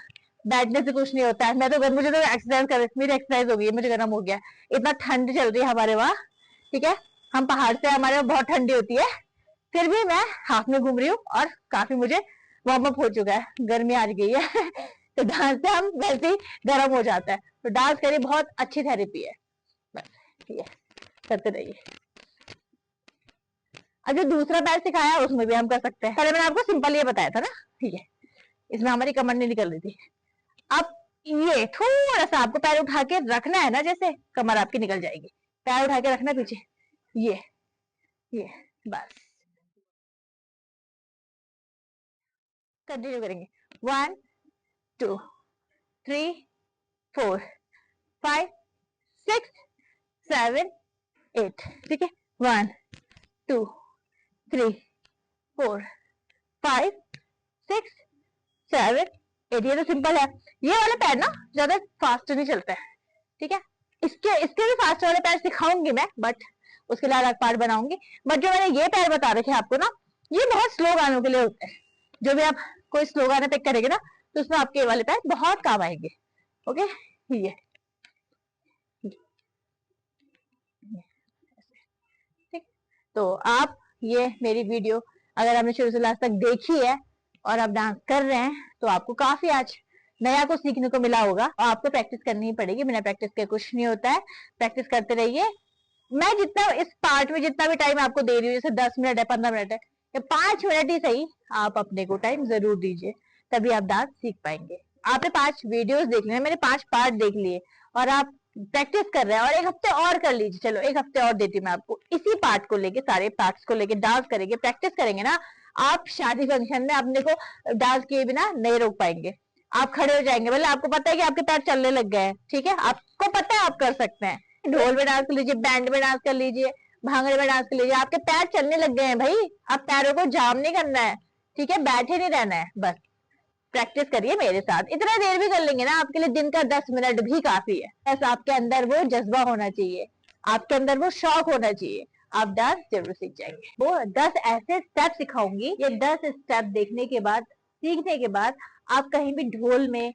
बैठने से कुछ नहीं होता है। मैं तो मुझे तो एक्सरसाइज कर, मेरी एक्सरसाइज हो गई है, मुझे गर्म हो गया, इतना ठंड चल रही है हमारे वहाँ, ठीक है। हम पहाड़ से, हमारे वहाँ बहुत ठंडी होती है, फिर भी मैं हाफ में घूम रही हूँ और काफी मुझे वार्म अप हो चुका है, गर्मी आ गई है तो डांस से हम वैसे ही गर्म हो जाता है, तो डांस करिए, बहुत अच्छी थेरेपी है, बस ये करते रहिए। अब जो दूसरा पैर सिखाया उसमें भी हम कर सकते हैं, पहले मैंने आपको सिंपल ये बताया था ना, ठीक है, इसमें हमारी कमर नहीं निकल रही थी। अब ये थोड़ा सा आपको पैर उठा के रखना है ना, जैसे कमर आपकी निकल जाएगी, पैर उठा के रखना पीछे, ये बस कंटिन्यू करेंगे, 1 2 3 4 5 6 7 8, ठीक है, 1 2 3 4 5 6 7 8, ये तो सिंपल है। ये वाले पैर ना ज्यादा फास्ट नहीं चलते हैं, ठीक है। इसके भी फास्ट वाले पैर सिखाऊंगी मैं, बट उसके लिए अलग पार्ट बनाऊंगी। बट जो मैंने ये पैर बता रखे आपको ना, ये बहुत स्लो गानों के लिए होते हैं, जो भी आप कोई स्लो गाने पे करेंगे ना, तो उसमें आपके ये वाले पैर बहुत काम आएंगे, ओके। ये ठीक, तो आप ये मेरी वीडियो अगर आपने शुरू से लास्ट तक देखी है और आप डांस कर रहे हैं, तो आपको काफी आज नया कुछ सीखने को मिला होगा, और आपको प्रैक्टिस करनी ही पड़ेगी, बिना प्रैक्टिस के कुछ नहीं होता है, प्रैक्टिस करते रहिए। मैं जितना इस पार्ट में जितना भी टाइम आपको दे रही हूँ, जैसे 10 मिनट है, 15 मिनट है, या 5 मिनट ही सही, आप अपने को टाइम जरूर दीजिए, तभी आप डांस सीख पाएंगे। आपने 5 वीडियोस देख लिए, मैंने 5 पार्ट देख लिए, और आप प्रैक्टिस कर रहे हैं, और एक हफ्ते और कर लीजिए, चलो एक हफ्ते और देती हूँ मैं आपको, इसी पार्ट को लेके, सारे पार्ट्स को लेके डांस करेंगे, प्रैक्टिस करेंगे ना, आप शादी फंक्शन में अपने को डांस किए बिना नहीं रोक पाएंगे, आप खड़े हो जाएंगे, मतलब आपको पता है कि आपके पैर चलने लग गए हैं, ठीक है, आपको पता है आप कर सकते हैं, ढोल में डांस कर लीजिए, बैंड में डांस कर लीजिए, भांगड़े में डांस कर लीजिए, आपके पैर चलने लग गए हैं भाई, आप पैरों को जाम नहीं करना है, ठीक है, बैठे नहीं रहना है, बस प्रैक्टिस करिए मेरे साथ, इतना देर भी कर लेंगे ना आपके लिए, दिन का 10 मिनट भी काफी है, बस आपके अंदर वो जज्बा होना चाहिए, आपके अंदर वो शौक होना चाहिए, आप डांस जरूर सीख जाएंगे। वो 10 ऐसे स्टेप सिखाऊंगी, ये 10 स्टेप देखने के बाद, सीखने के बाद, आप कहीं भी ढोल में,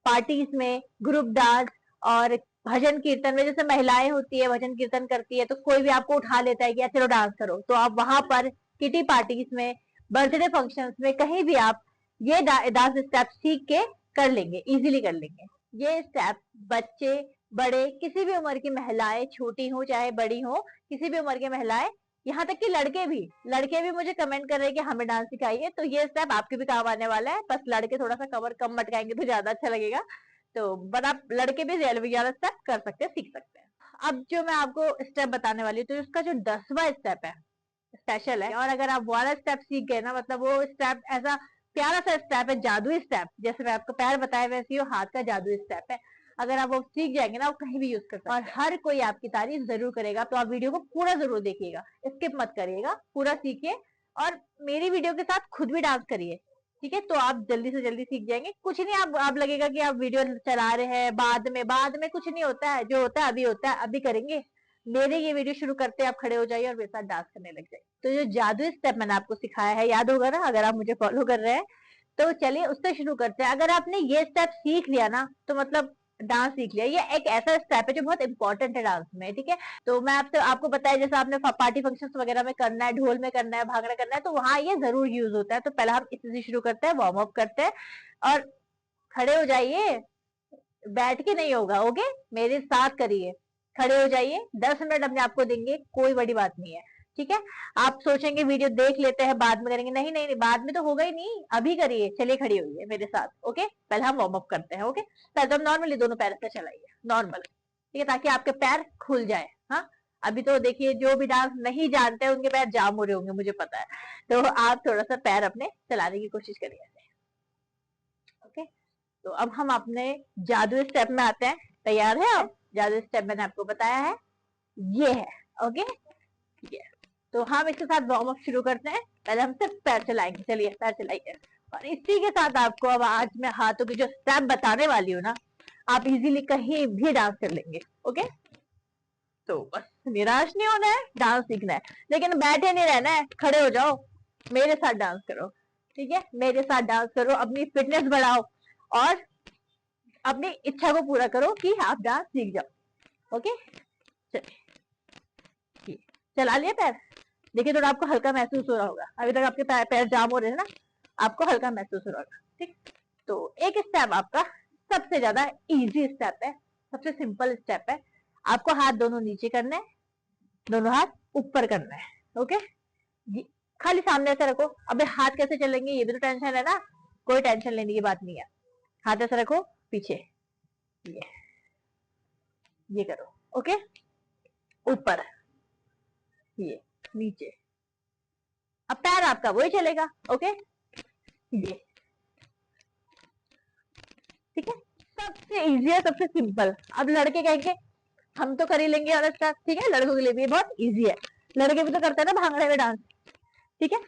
पार्टीज में, ग्रुप डांस और भजन कीर्तन में, जैसे महिलाएं होती है भजन कीर्तन करती है, तो कोई भी आपको उठा लेता है कि चलो डांस करो, तो आप वहां पर किटी पार्टीज में, बर्थडे फंक्शंस में, कहीं भी आप ये डांस स्टेप सीख के कर लेंगे, इजीली कर लेंगे। ये स्टेप बच्चे बड़े, किसी भी उम्र की महिलाएं, छोटी हो चाहे बड़ी हो, किसी भी उम्र की महिलाएं, यहाँ तक कि लड़के भी मुझे कमेंट कर रहे हैं कि हमें डांस सिखाइए। तो ये स्टेप आपके भी काम आने वाला है, बस लड़के थोड़ा सा कमर कम मटकाएंगे तो ज्यादा अच्छा लगेगा। तो बट आप लड़के भी ज्यादा स्टेप कर सकते हैं, सीख सकते हैं। अब जो मैं आपको स्टेप बताने वाली हूँ, तो उसका जो 10वां स्टेप है स्पेशल है। और अगर आप वाला स्टेप सीख गए ना, मतलब वो स्टेप ऐसा प्यारा सा स्टेप है, जादुई स्टेप, जैसे मैं आपको पैर बताया वैसे ही हाथ का जादुई स्टेप है। अगर आप वो सीख जाएंगे ना, वो कहीं भी यूज कर सकते हैं और हर कोई आपकी तारीफ जरूर करेगा। तो आप वीडियो को पूरा जरूर देखिएगा, स्किप मत करिएगा, पूरा सीखिए और मेरी वीडियो के साथ खुद भी डांस करिए, ठीक है। तो आप जल्दी से जल्दी सीख जाएंगे। कुछ नहीं, आप लगेगा कि आप वीडियो चला रहे हैं, बाद में कुछ नहीं होता है, जो होता है अभी होता है, अभी करेंगे। मेरे ये वीडियो शुरू करते हैं, आप खड़े हो जाइए और मेरे साथ डांस करने लग जाइए। तो जो जादुई स्टेप मैंने आपको सिखाया है, याद होगा ना अगर आप मुझे फॉलो कर रहे हैं। तो चलिए उससे शुरू करते हैं। अगर आपने ये स्टेप सीख लिया ना, तो मतलब डांस सीख लिया। ये एक ऐसा स्टेप है जो बहुत इंपॉर्टेंट है डांस में, ठीक है। तो मैं आपको बताया, जैसे आपने पार्टी फंक्शन वगैरह में करना है, ढोल में करना है, भांगड़ा करना है, तो वहां ये जरूर यूज होता है। तो पहले हम इसी से शुरू करते हैं, वार्म अप करते हैं और खड़े हो जाइए, बैठ के नहीं होगा, ओके। मेरे साथ करिए, खड़े हो जाइए। 10 मिनट अपने आपको देंगे, कोई बड़ी बात नहीं है, ठीक है। आप सोचेंगे वीडियो देख लेते हैं बाद में करेंगे, नहीं नहीं नहीं, बाद में तो होगा ही नहीं, अभी करिए। चलिए खड़ी होइए मेरे साथ, ओके। पहले हम वार्म अप करते हैं, ओके। पहले तो हम नॉर्मली दोनों पैर से चलाइए, नॉर्मल, ठीक है, ताकि आपके पैर खुल जाए। हाँ, अभी तो देखिए जो भी डांस नहीं जानते हैं उनके पैर जाम हो रहे होंगे, मुझे पता है। तो आप थोड़ा सा पैर अपने चलाने की कोशिश करिए, ओके। तो अब हम अपने जादुई स्टेप में आते हैं। तैयार है आप? जादुई स्टेप मैंने आपको बताया है, ये है, ओके। ये, तो हम इसके साथ वार्म अप शुरू करते हैं। पहले हम सिर्फ पैर चलाएंगे, चलिए पैर चलाइए। और इसी के साथ आपको अब आज मैं हाथों की जो स्टेप बताने वाली हूँ ना, आप इजीली कहीं भी डांस कर लेंगे, ओके। तो बस निराश नहीं होना है, डांस सीखना है, लेकिन बैठे नहीं रहना है, खड़े हो जाओ, मेरे साथ डांस करो, ठीक है। मेरे साथ डांस करो, अपनी फिटनेस बढ़ाओ और अपनी इच्छा को पूरा करो कि आप डांस सीख जाओ, ओके। चलिए, चला लिया पैर। देखिए थोड़ा आपको हल्का महसूस हो रहा होगा, अभी तक आपके पैर जाम हो रहे हैं ना, आपको हल्का महसूस हो रहा होगा, ठीक। तो एक स्टेप आपका सबसे ज्यादा इजी स्टेप है, सबसे सिंपल स्टेप है। आपको हाथ दोनों नीचे करना है, दोनों हाथ ऊपर करना है, ओके। खाली सामने ऐसे रखो। अबे हाथ कैसे चलेंगे, ये भी तो टेंशन है ना। कोई टेंशन लेने की बात नहीं है। हाथ ऐसे रखो पीछे, ये करो, ओके। ऊपर, ये नीचे। अब पैर आपका वही चलेगा, ओके। ये ठीक है, सबसे इजी है, सबसे सिंपल। अब लड़के कहेंगे हम तो कर ही लेंगे और इसका, ठीक है, लड़कों के लिए भी बहुत इजी है। लड़के भी तो करते हैं ना भांगड़े में डांस, ठीक है।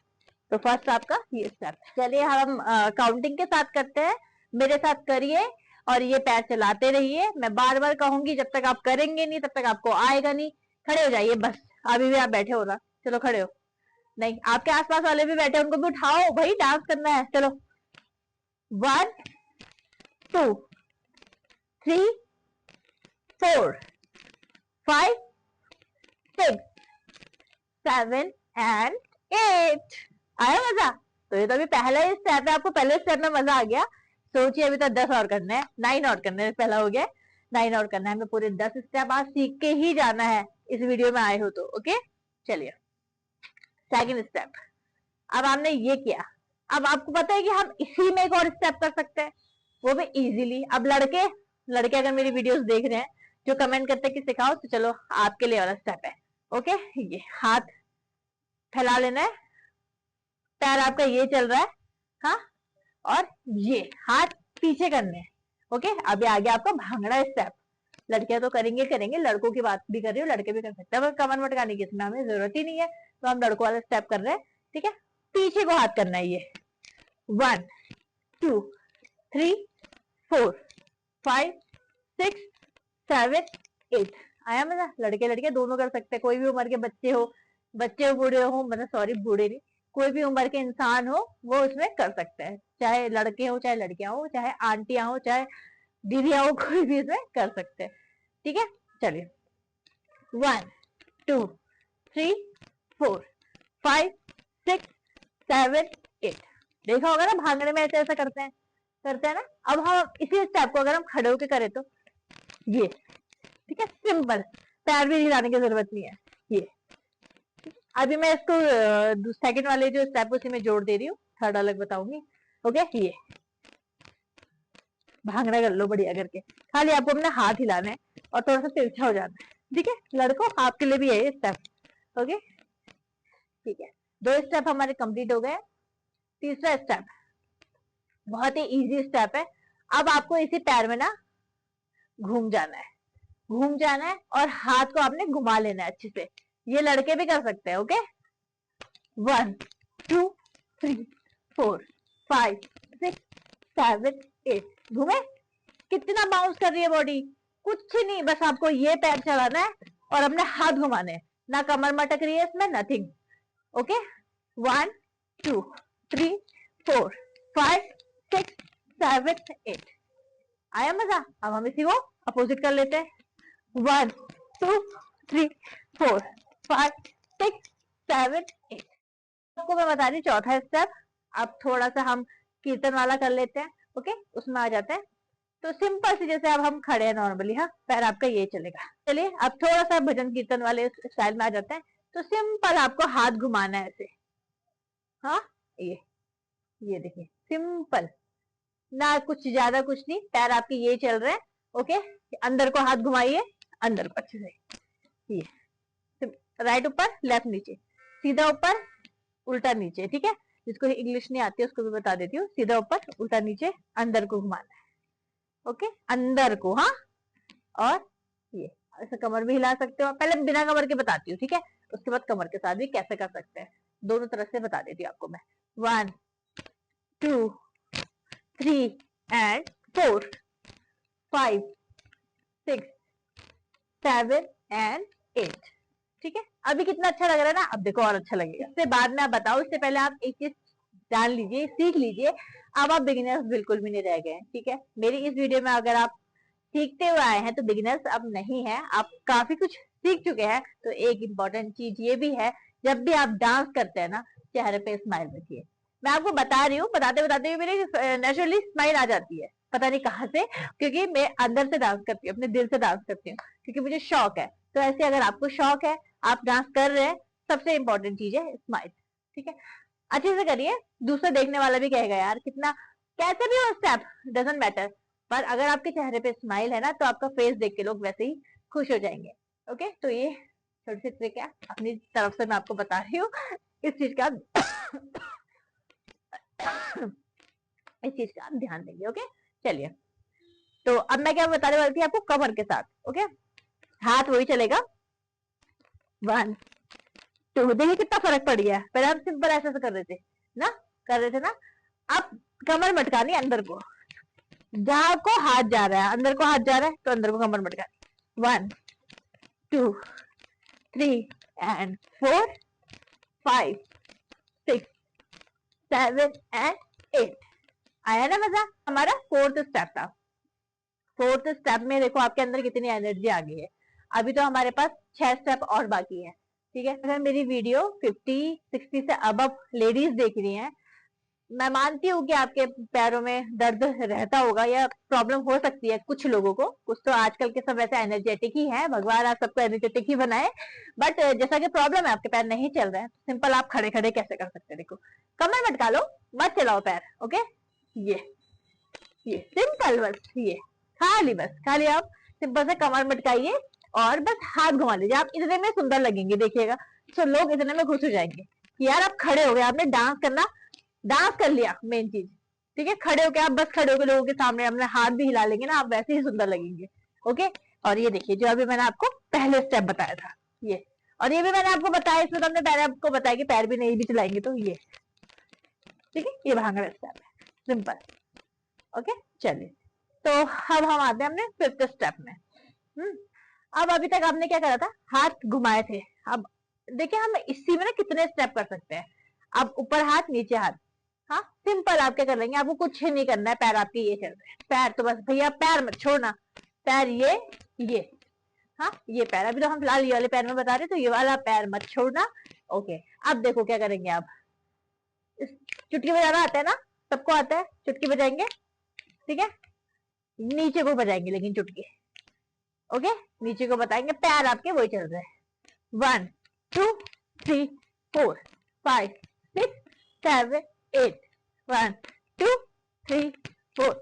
तो फर्स्ट आपका ये स्टेप। चलिए हम काउंटिंग के साथ करते हैं, मेरे साथ करिए और ये पैर चलाते रहिए। मैं बार बार कहूंगी, जब तक आप करेंगे नहीं तब तक आपको आएगा नहीं। खड़े हो जाइए बस। अभी भी आप बैठे हो ना, चलो खड़े हो। नहीं, आपके आसपास वाले भी बैठे, उनको भी उठाओ, भाई डांस करना है, चलो। 1 2 3 4 5 6 7 एंड 8। आया मजा? तो ये तो अभी पहला ही स्टेप है, आपको पहले स्टेप में मजा आ गया। सोचिए अभी तो 10 और करने हैं, 9 और करने हैं, पहला हो गया, 9 और करना है। हमें पूरे 10 स्टेप आज सीख के ही जाना है, इस वीडियो में आए हो तो, ओके। चलिए सेकंड स्टेप। अब आपने ये किया, अब आपको पता है कि हम इसी में एक और स्टेप कर सकते हैं, वो भी इजीली। अब लड़के लड़के अगर मेरी वीडियोस देख रहे हैं, जो कमेंट करते हैं कि सिखाओ, तो चलो आपके लिए वाला स्टेप है, ओके। ये हाथ फैला लेना है, पैर आपका ये चल रहा है, हाँ, और ये हाथ पीछे करने हैं, ओके। अभी आगे आपका भांगड़ा स्टेप। लड़कियां तो करेंगे करेंगे, लड़कों की बात भी कर रही हूँ, लड़के भी कर सकते हैं, कमर मटकाने की इसमें हमें जरूरत ही नहीं है, तो हम लड़कों वाला स्टेप कर रहे हैं, ठीक है। पीछे को हाथ करना है, ये 1 2 3 4 5 6 7 8। आया मजा? लड़के लड़के दोनों कर सकते हैं, कोई भी उम्र के बच्चे हो बूढ़े हो, मतलब सॉरी बूढ़े नहीं, कोई भी उम्र के इंसान हो वो उसमें कर सकते हैं, चाहे लड़के हो चाहे लड़कियां हो, चाहे आंटियां हो चाहे दीदियां हो, कोई भी इसमें कर सकते हैं, ठीक है। चलिए 1 2 3 4 5 6 7 8। देखा होगा ना भांगड़े में ऐसे ऐसा करते हैं ना। अब हम इसी स्टेप को अगर हम खड़े होके करें तो ये ठीक है, सिंपल, पैर भी हिलाने की जरूरत नहीं है। ये अभी मैं इसको सेकंड वाले जो स्टेप उसी में जोड़ दे रही हूँ, थर्ड अलग बताऊंगी। ओके, ये भांगड़ा कर लो बढ़िया करके, खाली आपको अपना हाथ हिलाना है और थोड़ा सा तिरछा हो जाना है। ठीक है लड़कों, आपके लिए भी है ये स्टेप। ओके ठीक है, 2 स्टेप हमारे कंप्लीट हो गए। तीसरा स्टेप बहुत ही इजी स्टेप है। अब आपको इसी पैर में ना घूम जाना है, घूम जाना है और हाथ को आपने घुमा लेना है अच्छे से। ये लड़के भी कर सकते हैं। ओके, 1 2 3 4 5 6 7 8 घूमे। कितना बाउंस कर रही है बॉडी, कुछ नहीं, बस आपको ये पैर चलाना है और अपने हाथ घुमाने हैं, ना कमर मटक रही है इसमें, नथिंग। ओके, 1 2 3 4 5 6 7 8 आया मजा। अब हम इसी को अपोजिट कर लेते हैं। 1 2 3 4 5 6 7 8 आपको मैं बता रही चौथा स्टेप। अब थोड़ा सा हम कीर्तन वाला कर लेते हैं। ओके, उसमें आ जाते हैं। तो सिंपल सी, जैसे अब हम खड़े हैं नॉर्मली, हाँ, पैर आपका ये चलेगा। चलिए अब थोड़ा सा भजन कीर्तन वाले स्टाइल में आ जाते हैं। तो सिंपल आपको हाथ घुमाना है ऐसे, हाँ, ये देखिए, सिंपल, ना कुछ ज्यादा कुछ नहीं, पैर आपके ये चल रहे हैं। ओके, अंदर को हाथ घुमाइए, अंदर को अच्छे से, ये राइट ऊपर लेफ्ट नीचे, सीधा ऊपर उल्टा नीचे। ठीक है, जिसको इंग्लिश नहीं आती है उसको भी बता देती हूँ, सीधा ऊपर उल्टा नीचे, अंदर को घुमाना है। ओके, अंदर को, हाँ, और ये ऐसे कमर भी हिला सकते हो। पहले बिना कमर के बताती हूँ, ठीक है, उसके बाद कमर के साथ भी कैसे कर सकते हैं, दोनों तरफ से बता देती हूँ आपको मैं। 1 2 3 and 4 5 6 7 and 8 ठीक है, अभी कितना अच्छा लग रहा है ना। अब देखो और अच्छा लगेगा। इससे बाद में आप बताओ, इससे पहले आप एक चीज जान लीजिए, सीख लीजिए। अब आप बिगिनर्स बिल्कुल भी नहीं रह गए। ठीक है, मेरी इस वीडियो में अगर आप सीखते हुए आए हैं तो बिगिनर्स अब नहीं है, आप काफी कुछ सीख चुके हैं। तो एक इम्पोर्टेंट चीज ये भी है, जब भी आप डांस करते हैं ना, चेहरे पे स्माइल रखिए। मैं आपको बता रही हूँ, बताते बताते मेरी नेचुरली स्माइल आ जाती है, पता नहीं कहाँ से, क्योंकि मैं अंदर से डांस करती हूँ, अपने दिल से डांस करती हूँ, क्योंकि मुझे शौक है। तो ऐसे अगर आपको शौक है, आप डांस कर रहे हैं, सबसे इंपॉर्टेंट चीज है स्माइल। ठीक है, अच्छे से करिए, दूसरा देखने वाला भी कहेगा यार कितना, कैसे भी हो स्टेप, डजेंट मैटर, पर अगर आपके चेहरे पे स्माइल है ना, तो आपका फेस देख के लोग वैसे ही खुश हो जाएंगे। ओके, तो ये छोटी सी ट्रिक है, अपनी तरफ से मैं आपको बता रही हूँ। इस चीज का इस चीज का आप ध्यान देंगे। ओके, चलिए, तो अब मैं क्या बताने वाली थी आपको, कमर के साथ। ओके, हाथ वही चलेगा। 1 2 देखिए कितना फर्क पड़ गया। पहले हम सिंपल ऐसे कर रहे थे ना, कर रहे थे ना। अब कमर मटकानी अंदर को, जहां को हाथ जा रहा है, अंदर को हाथ जा रहा है तो अंदर को कमर मटकानी। 1 2 3 and 4 5 6 7 and 8 आया ना मजा। हमारा फोर्थ स्टेप था। फोर्थ स्टेप में देखो आपके अंदर कितनी एनर्जी आ गई है। अभी तो हमारे पास 6 स्टेप और बाकी है। ठीक है, अगर मेरी वीडियो 50-60 से अब लेडीज देख रही हैं, मैं मानती हूँ कि आपके पैरों में दर्द रहता होगा या प्रॉब्लम हो सकती है कुछ लोगों को। कुछ तो आजकल के सब ऐसे एनर्जेटिक ही हैं, भगवान आप सबको एनर्जेटिक ही बनाए। बट जैसा कि प्रॉब्लम है, आपके पैर नहीं चल रहे हैं, तो सिंपल आप खड़े खड़े कैसे कर सकते हैं। देखो, कमर मटका लो, मत चलाओ पैर। ओके, ये सिंपल, बस ये खाली आप सिंपल से कमर मटकाइए और बस हाथ घुमा लीजिए। आप इतने में सुंदर लगेंगे, देखिएगा तो लोग इतने में खुश हो जाएंगे कि यार आप खड़े हो गए, आपने डांस करना, डांस कर लिया, मेन चीज। ठीक है, खड़े होके आप बस खड़े होकर लोगों के सामने अपने हाथ भी हिला लेंगे ना, आप वैसे ही सुंदर लगेंगे। ओके, और ये देखिए, जो अभी मैंने आपको पहले स्टेप बताया था, ये, और ये भी मैंने आपको बताया, इसमें तो हमने पहले आपको बताया कि पैर भी नहीं भी चलाएंगे, तो ये, ठीक है, ये भांगड़ा स्टेप है, सिंपल। ओके, चलिए, तो अब हम आते हैं अपने फिफ्थ स्टेप में। अब अभी तक आपने क्या करा था, हाथ घुमाए थे। अब देखिए हम इसी में ना कितने स्टेप कर सकते हैं। अब ऊपर हाथ, नीचे हाथ, हाँ, सिंपल आप क्या कर लेंगे, आपको कुछ नहीं करना है, पैर आपके ये चल रहे हैं, पैर तो बस भैया पैर मत छोड़ना, पैर ये, हाँ, ये पैर, अभी तो हम फिलहाल ये वाले पैर में बता रहे, तो ये वाला पैर मत छोड़ना। ओके, अब देखो क्या करेंगे आप, चुटकी बजाना आता है ना, सबको आता है, चुटकी बजाएंगे। ठीक है, नीचे को बजाएंगे लेकिन चुटकी, ओके, नीचे को बताएंगे, पैर आपके वही चल रहे हैं। 1 2 3 4 5 6 7 8 1 2 3 4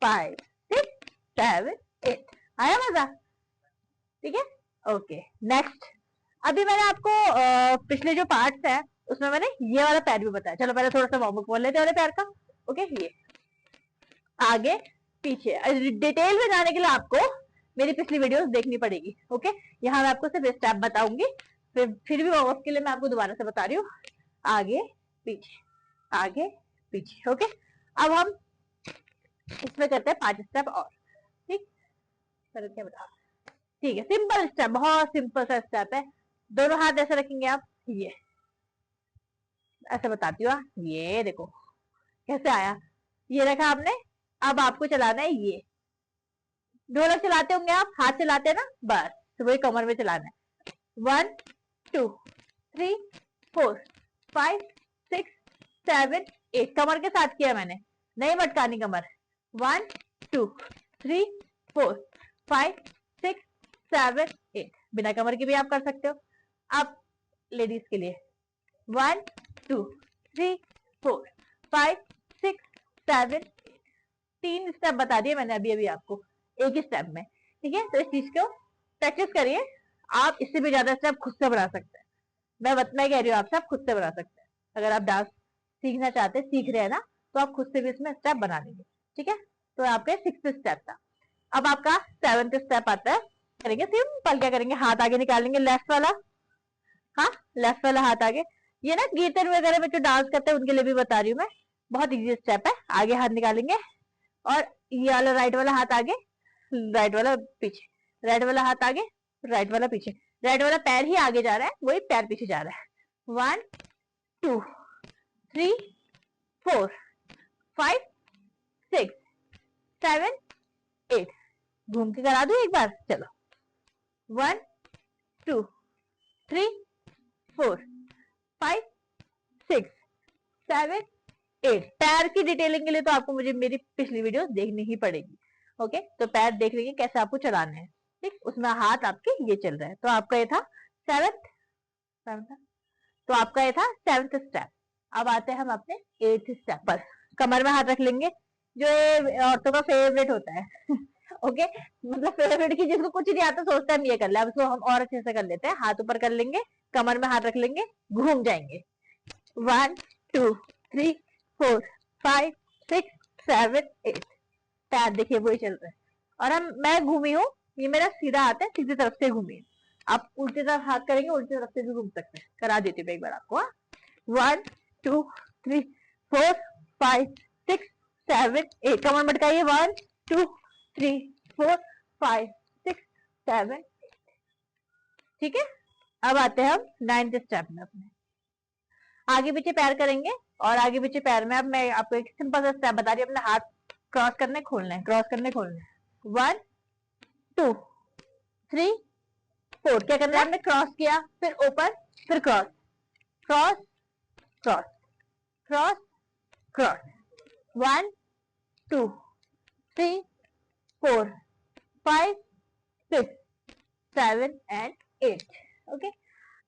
5 6 7 8। आया मजा? ठीक है, ओके। नेक्स्ट, अभी मैंने आपको पिछले जो पार्ट्स है उसमें मैंने ये वाला पैर भी बताया। चलो पहले थोड़ा सा वार्म अप बोल लेते हैं वाले पैर का। ओके, ये आगे पीछे डिटेल में जाने के लिए आपको मेरी पिछली वीडियोस देखनी पड़ेगी। ओके, यहाँ मैं आपको सिर्फ स्टेप बताऊंगी, फिर भी वार्म अप के लिए मैं आपको दोबारा से बता रही हूँ, आगे पीछे आगे पीछे। ओके, अब हम इसमें करते हैं 5 स्टेप और। ठीक, सर क्या बता, ठीक है, सिंपल स्टेप, बहुत सिंपल सा स्टेप है। दोनों हाथ ऐसे रखेंगे आप, ये ऐसे बताती हूँ, ये देखो कैसे आया, ये रखा आपने। अब आपको चलाना है ये, ढोलक चलाते होंगे आप, हाथ चलाते हैं ना, बस तो वही कमर में चलाना है। 1 2 3 4 5 6 7 8, कमर के साथ किया मैंने, नहीं मटकानी कमर। 1 2 3 4 5 6 7 8, बिना कमर के भी आप कर सकते हो। अब लेडीज के लिए 1 2 3 4 5 6 7 8, 3 स्टेप बता दिए मैंने अभी अभी आपको एक ही स्टेप में। ठीक है, तो इस चीज को प्रैक्टिस करिए, आप इससे भी ज्यादा स्टेप खुद से बना सकते हैं। मैं कह रही हूँ आपसे, आप खुद से बना सकते हैं। अगर आप डांस सीखना चाहते हैं, सीख रहे हैं ना, तो आप खुद से भी इसमें स्टेप बना लेंगे। ठीक है, तो आपके 6th स्टेप था। अब आपका 7th स्टेप आता है, करेंगे सिंपल। क्या करेंगे, हाथ आगे निकालेंगे, लेफ्ट वाला, हाँ लेफ्ट वाला हाथ आगे। ये ना कीर्तन वगैरह में जो डांस करते हैं उनके लिए भी बता रही हूँ मैं, बहुत इजी स्टेप है। आगे हाथ निकालेंगे और ये वाला राइट वाला हाथ आगे, राइट वाला पीछे, राइट वाला हाथ आगे, राइट वाला पीछे, राइट वाला पैर ही आगे जा रहा है, वही पैर पीछे जा रहा है। 1 2 3 4 5 6 7 8, घूम के करा दू एक बार, चलो। 1 2 3 4 5 6 7 8, पैर की डिटेलिंग के लिए तो आपको मुझे मेरी पिछली वीडियो देखनी ही पड़ेगी। ओके, तो पैर देख लेंगे कैसे आपको चलाने हैं। ठीक, उसमें हाथ आपके ये चल रहा है, तो आपका ये था 7th, तो आपका ये था 7th स्टेप। अब आते हैं हम अपने 8th स्टेप पर। कमर में हाथ रख लेंगे, जो ये औरतों का फेवरेट होता है। ओके, मतलब फेवरेट की जिसको कुछ नहीं आता सोचता है हम ये कर ले, अब इसको हम और अच्छे से कर लेते हैं। हाथ ऊपर कर लेंगे, कमर में हाथ रख लेंगे, घूम जाएंगे। 1 2 3 4 5 6 7 8, पैर देखिए वही चल रहा है। और मैं घूमी हूँ, ये मेरा सीधा हाथ है, सीधी तरफ से घूमी। आप उल्टी तरफ हाथ करेंगे, उल्टी तरफ से भी घूम सकते हैं, करा देती हूँ एक बार आपको। 1 2 3 4 5 6 7 8, कमर मटकाइए। 1 2 3 4 5 6 7 8। ठीक है, अब आते हैं हम 9th स्टेप में अपने। आगे पीछे पैर करेंगे, और आगे पीछे पैर में अब मैं आपको एक सिंपल सा स्टेप बता रही हूँ। अपने हाथ क्रॉस करने खोलने, क्रॉस करने खोलने। 1 2 3 4, क्या करना है, हमने क्रॉस किया, फिर ओपन, फिर cross, cross cross cross cross. 1 2 3 4 5 6 7 and 8। Okay,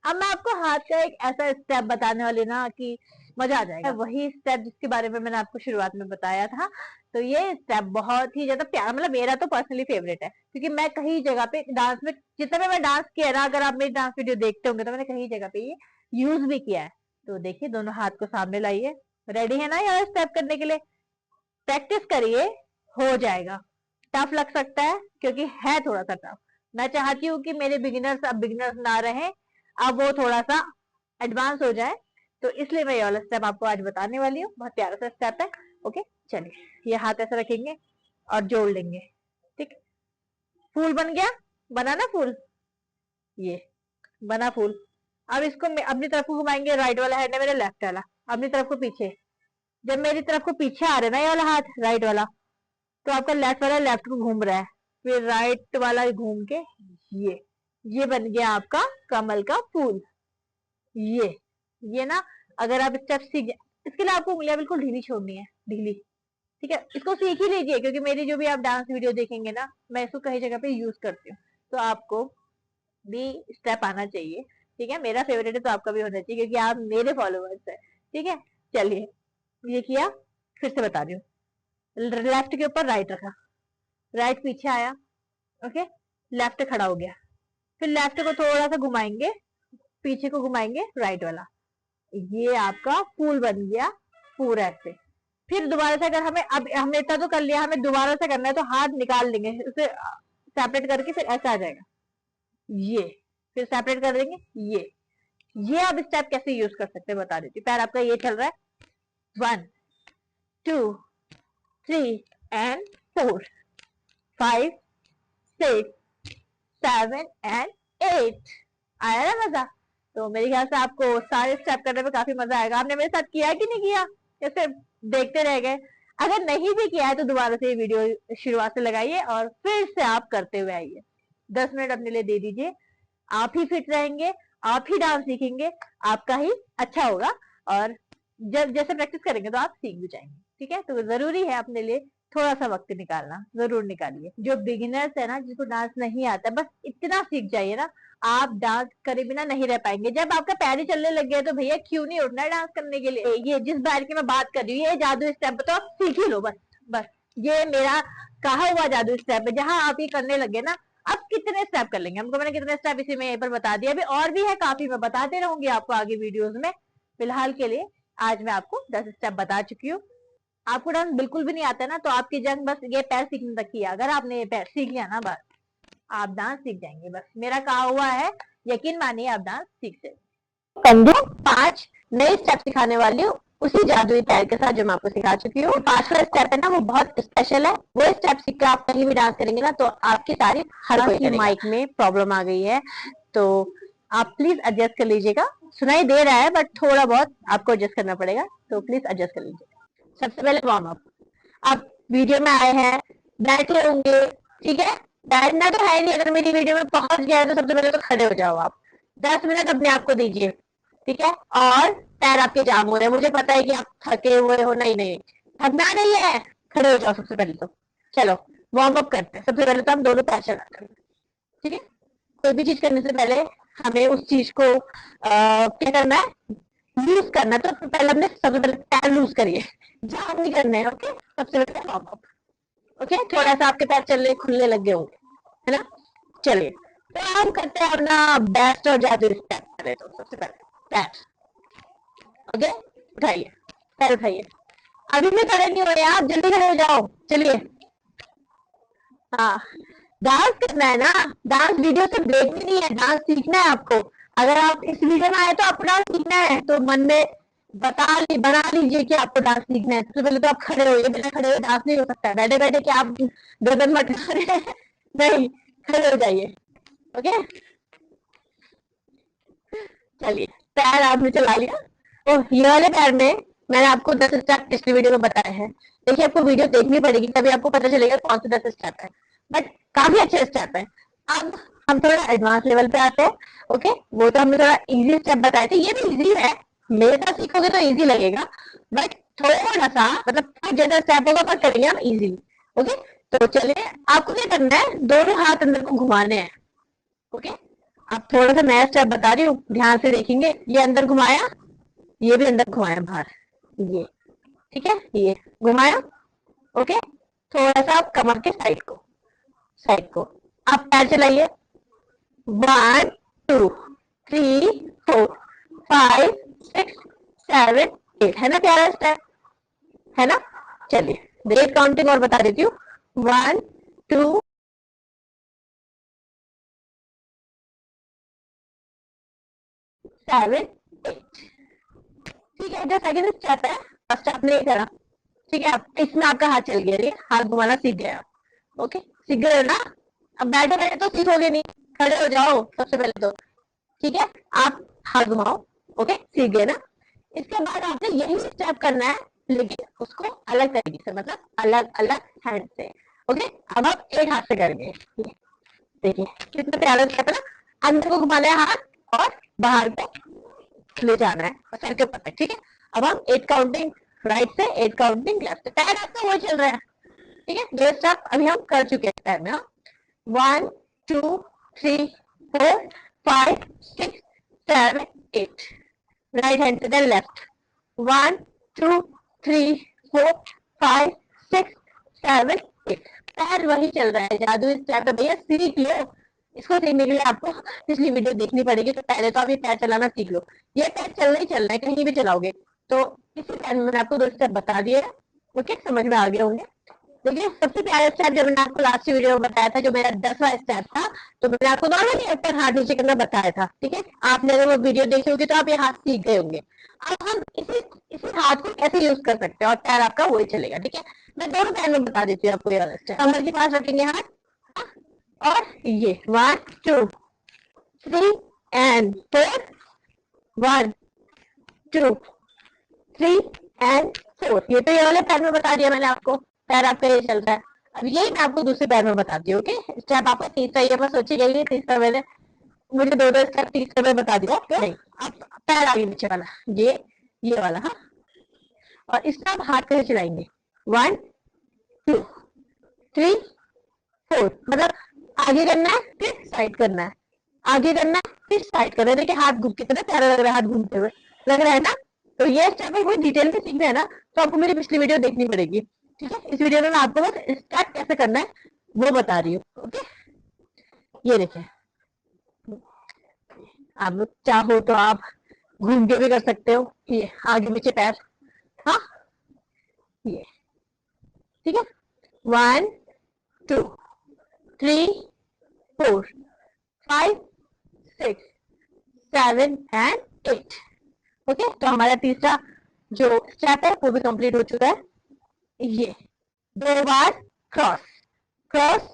अब मैं आपको हाथ का एक ऐसा स्टेप बताने वाली ना कि मजा आ जाएगा, वही स्टेप जिसके बारे में मैंने आपको शुरुआत में बताया था। तो ये स्टेप बहुत ही ज्यादा प्यारा, मतलब मेरा तो पर्सनली फेवरेट है, क्योंकि मैं कहीं जगह पे डांस में, जितना भी मैं डांस किया ना, अगर आप मेरी डांस वीडियो देखते होंगे तो मैंने कहीं जगह पे ये यूज भी किया है। तो देखिए, दोनों हाथ को सामने लाइए, रेडी है ना यार स्टेप करने के लिए? प्रैक्टिस करिए, हो जाएगा। टफ लग सकता है क्योंकि है थोड़ा सा टफ, मैं चाहती हूँ कि मेरे बिगिनर्स अब बिगिनर्स ना रहे, अब वो थोड़ा सा एडवांस हो जाए, तो इसलिए मैं ये वाला स्टेप आपको आज बताने वाली हूँ। बहुत प्यारा सा स्टेप है। ओके, चलिए, ये हाथ ऐसे रखेंगे और जोड़ लेंगे। ठीक, फूल बन गया, बना ना फूल, ये बना फूल। अब इसको अपनी तरफ को घुमाएंगे, राइट वाला हैंड है मेरा, लेफ्ट वाला अपनी तरफ को पीछे। जब मेरी तरफ को पीछे आ रहा है ना ये वाला हाथ, राइट वाला, तो आपका लेफ्ट वाला लेफ्ट को घूम रहा है, फिर राइट वाला घूम के ये बन गया आपका कमल का फूल। ये ना, अगर आप स्टेप सीख, इसके लिए आपको उंगलियां बिल्कुल ढीली छोड़नी है, ढीली। ठीक है, इसको सीख ही लीजिए, क्योंकि मेरी जो भी आप डांस वीडियो देखेंगे ना, मैं इसको कई जगह पे यूज करती हूँ। तो आपको भी स्टेप आना चाहिए। ठीक है, मेरा फेवरेट है तो आपका भी होना चाहिए क्योंकि आप मेरे फॉलोअर्स है। ठीक है, चलिए ये किया, फिर से बता रही हूँ। लेफ्ट के ऊपर राइट रखा, राइट पीछे आया, ओके, लेफ्ट खड़ा हो गया, फिर लेफ्ट को थोड़ा सा घुमाएंगे, पीछे को घुमाएंगे राइट वाला, ये आपका फूल बन गया पूरा ऐसे। फिर दोबारा से अगर हमें, अब हमने इतना तो कर लिया, हमें दोबारा से करना है तो हाथ निकाल लेंगे उसे सेपरेट करके, फिर ऐसा आ जाएगा ये, फिर सेपरेट कर देंगे ये आप स्टेप कैसे यूज कर सकते हैं बता देती हूँ। पैर आपका ये चल रहा है 1 2 3 एंड 4 5 6 7 एंड 8। आया ना मजा? तो मेरे ख्याल से आपको सारे स्टेप करने में काफी मजा आएगा। आपने मेरे साथ किया कि नहीं किया, या सिर्फ देखते रह गए? अगर नहीं भी किया है तो दोबारा से ये वीडियो शुरुआत से लगाइए और फिर से आप करते हुए आइए। 10 मिनट अपने लिए दे दीजिए, आप ही फिट रहेंगे, आप ही डांस सीखेंगे, आपका ही अच्छा होगा। और जब जैसे प्रैक्टिस करेंगे तो आप सीख भी जाएंगे। ठीक है, तो जरूरी है अपने लिए थोड़ा सा वक्त निकालना, जरूर निकालिए। जो बिगिनर्स है ना, जिसको डांस नहीं आता, बस इतना सीख जाइए ना, आप डांस करे बिना नहीं रह पाएंगे। जब आपका पैर ही चलने लग गया तो भैया क्यों नहीं उठना है डांस करने के लिए। ये जिस बार की मैं बात कर रही हूँ, ये जादू स्टेप तो आप सीख ही लो बस। बस ये मेरा कहा हुआ जादू स्टेप है, जहां आप ये करने लगे ना, अब कितने स्टेप कर लेंगे, हमको मैंने कितने स्टेप इसी में यहीं पर बता दिया। अभी और भी है काफी, मैं बताते रहूंगी आपको आगे वीडियोस में। फिलहाल के लिए आज मैं आपको 10 स्टेप बता चुकी हूँ। आपको डांस बिल्कुल भी नहीं आता है ना, तो आपकी जंग बस ये पैर सीखने तक की है। अगर आपने ये पैर सीख लिया ना, बस आप डांस सीख जाएंगे। बस मेरा कहा हुआ है, यकीन मानिए आप डांस सीख जाएंगे। कंधे 5 नए स्टेप सिखाने वाली हूँ, उसी जादुई पैर के साथ जो मैं आपको सिखा चुकी हूँ। 5वां स्टेप है ना, वो बहुत स्पेशल है। वो स्टेप सीख कर आप कहीं भी डांस करेंगे ना, तो आपकी तारीफ हर कोई करेगा। माइक में प्रॉब्लम आ गई है, तो आप प्लीज एडजस्ट कर लीजिएगा। सुनाई दे रहा है बट थोड़ा बहुत आपको एडजस्ट करना पड़ेगा, तो प्लीज एडजस्ट कर लीजिए। सबसे पहले वार्म अप। आप वीडियो में आए हैं, बैठे होंगे, ठीक है, बैठना तो है नहीं। अगर मेरी वीडियो में पहुंच गया है तो सबसे पहले तो खड़े हो जाओ आप। 10 मिनट अपने आप को दीजिए, ठीक है। और पैर आपके जाम हो रहे हैं, मुझे पता है कि आप थके हुए हो, नहीं नहीं थकना नहीं है, खड़े हो जाओ सबसे पहले तो। चलो वार्म अप करते हैं। सबसे पहले तो हम दोनों पैर चलाते हैं, ठीक है। कोई भी चीज करने से पहले हमें उस चीज को क्या करना है, लूज करना है। तो पहले हमने सबसे पहले पैर लूज करिए, जाम नहीं करना है, ओके। सबसे पहले वार्म अप, ओके। थोड़ा सा आपके पैर चलने खुलने लग गए होंगे, है ना। चलिए तो हम करते हैं अपना बेस्ट और जादू स्टेप। पहले तो सबसे पहले पैर, ओके, उठाइए, पैर उठाइए। अभी भी खड़े नहीं हो रहे आप, जल्दी खड़े हो जाओ। चलिए, हाँ, डांस करना है ना, डांस वीडियो से ब्रेक भी नहीं है, डांस सीखना है आपको। अगर आप इस वीडियो में आए तो आपको डांस सीखना है, तो मन में बना लीजिए कि आपको डांस सीखना है। सबसे पहले तो आप खड़े होइए, बिना खड़े हुए डांस नहीं हो सकता है। बैठे बैठे कि आप गर्दन मटका रहे हैं, नहीं, खड़े हो जाइए, ओके। चलिए, पैर आपने चला लिया। तो ये वाले पैर में मैंने आपको 10 स्टेप पिछली वीडियो में बताए हैं। देखिए, आपको वीडियो देखनी पड़ेगी, तभी आपको पता चलेगा कौन से 10 स्टेप है, बट काफी अच्छे स्टेप है। अब हम थोड़ा एडवांस लेवल पे आते हैं, ओके। वो तो हमने थोड़ा इजी स्टेप बताए थे, ये भी इजी है। मेरे साथ सीखोगे तो इजी लगेगा, बट थोड़ा सा मतलब ज्यादा स्टेप होगा पर करेंगे हम इजीली, ओके। तो चलिए, आपको क्या करना है, दोनों हाथ अंदर को घुमाने हैं, ओके। अब थोड़ा सा नया स्टेप बता रही हूँ, ध्यान से देखेंगे। ये अंदर घुमाया, ये भी अंदर घुमाया बाहर, ये, ठीक है, ये घुमाया, ओके। थोड़ा सा आप कमर के साइड को आप पैर चलाइए। 1 2 3 4 5 6 7 8, है ना प्यारा स्टेप, है ना। चलिए, देखिए काउंटिंग और बता देती हूँ। 1 2 7 8, ठीक है। जो सेकंड स्टेप है, फर्स्ट आपने करा, ठीक है। इसमें आपका हाथ चल गया, हाथ घुमाना सीख गए आप, ओके, सीख गए ना। अब बैठे बैठे तो सीखोगे नहीं, खड़े हो जाओ सबसे पहले तो, ठीक है। आप हाथ घुमाओ, ओके, सीख गए ना। इसके बाद आपने यही स्टेप करना है, लेकिन उसको अलग तरीके से, मतलब अलग अलग हैंड से, ओके। अब आप एक हाथ से करेंगे, देखिए कितना प्यारा स्टेप है ना। अंदर को घुमाना है हाथ और बाहर को ले जाना है सर के ऊपर, ठीक है। अब हम 8 काउंटिंग राइट से, 8 काउंटिंग लेफ्ट से, पैर आपका वही चल रहा है, ठीक है। जो स्टेप अभी हम कर चुके हैं पैर में, 1 2 3 4 5 6 7 8 राइट हैंड से देन लेफ्ट 1 2 3 4 5 6 7 8 पैर वही चल रहा है जादू स्टेप पे भैया सीख लो इसको सीखने के लिए आपको पिछली वीडियो देखनी पड़ेगी तो पहले तो आप ये पैर चलाना सीख लो ये पैर चलना ही चलना है कहीं भी चलाओगे तो इसी पैर में मैंने आपको 2 स्टेप बता दिए ओके समझ में आ गए होंगे देखिए सबसे प्यारा स्टेप जो मैंने आपको लास्ट वीडियो में बताया था जो मेरा 10वां स्टेप था तो मैंने आपको नॉर्मली ऊपर हाथ नीचे करना बताया था ठीक है आपने अगर वो वीडियो देखी होगी तो आप ये हाथ सीख गए होंगे अब हम इसी हाथ को कैसे यूज कर सकते हैं और पैर आपका वही चलेगा ठीक है मैं दोनों पैर में बता देती हूँ आपको ये वाला स्टेप कमर के पास रखेंगे हाथ और ये 1 2 3 and 4 1 2 3 and 4 ये तो ये वाले पैर में बता दिया मैंने आपको पैर आपका ये चल रहा है अब यही मैं आपको दूसरे पैर में बताती हूँ ओके स्टेप आपका तीसरा ये बस सोची गई है तीसरा मैंने मुझे 2 स्टेप तीसरे में बता दिया नहीं अब पैर आगे नीचे वाला ये वाला हाँ और इसमें आप हाथ कैसे चलाएंगे 1 2 3 4 मतलब आगे करना है फिर साइड करना है आगे करना है फिर साइड करना है देखिए हाथ घूम कितना प्यारा लग रहा है हाथ घूमते हुए लग रहा है ना तो ये स्टेप कोई डिटेल में सीखना है ना तो आपको मेरी पिछली वीडियो देखनी पड़ेगी ठीक है इस वीडियो में मैं आपको बस स्टार्ट कैसे करना है वो बता रही हूँ ओके ये देखिए आप चाहो तो आप घूम के भी कर सकते हो ये आगे पीछे पैर हाँ ये ठीक है 1 2 3 4 5 6 7 and 8 ओके तो हमारा तीसरा जो स्टेप है वो भी कंप्लीट हो चुका है ये 2 बार cross cross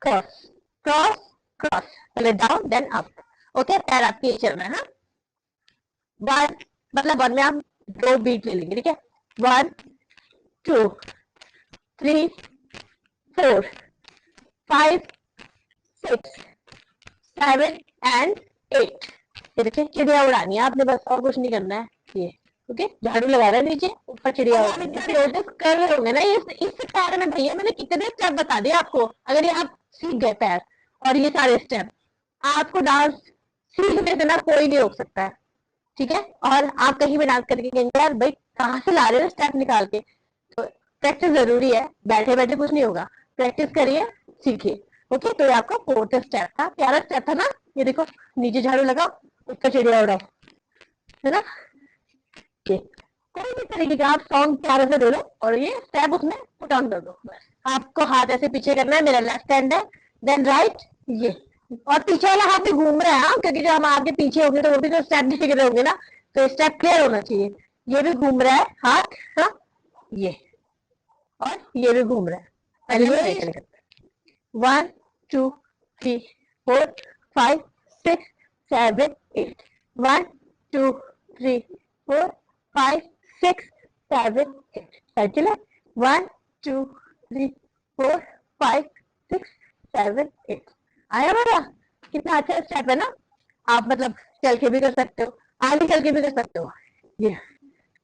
cross cross cross पहले डाउन देन अप ओके पैर आपके ये चल रहा है ना वन मतलब वन में आप 2 बीट ले लेंगे ठीक है 1 2 3 4 5 6 7 and 8 ये देखिए चिड़िया उड़ानी है आपने बस और कुछ नहीं करना है ये ओके झाड़ू लगा रहा है नीचे ऊपर चिड़िया नोटिस कर रहे होंगे ना इस पैर में भैया मैंने कितने स्टेप बता दिए आपको अगर ये आप सीख गए पैर और ये सारे स्टेप आपको डांस सीखने से ना कोई नहीं रोक सकता है ठीक है और आप कहीं भी डांस करके कहेंगे यार भाई कहाँ से ला रहे हो स्टेप निकाल के तो प्रैक्टिस जरूरी है बैठे बैठे कुछ नहीं होगा प्रैक्टिस करिए सीखिए ओके तो ये आपका 4th स्टेप था प्यारा स्टेप था ना ये देखो नीचे झाड़ू लगाओ ऊपर चिड़िया उड़ाओ है ना कोई भी तरीके का आप सॉन्ग प्यारे से दे लो और ये स्टेप उसमें पुट ऑन कर दो बस आपको हाथ ऐसे पीछे करना है मेरा लेफ्ट हैंड है देन राइट ये और पीछे वाला हाथ भी घूम रहा है क्योंकि जो हम आगे पीछे होंगे तो वो भी तो स्टेप नहीं रहे होंगे ना तो स्टेप क्लियर होना चाहिए ये भी घूम रहा है हाथ हाँ ये और ये भी घूम रहा है पहले 1 2 3 4 5 6 7 8 1 2 3 4 5 6 7 8 चले 1 2 3 4 5 6 7 8 आया मेरा कितना अच्छा स्टेप है ना आप मतलब चल के भी कर सकते हो आगे चल के भी कर सकते हो ये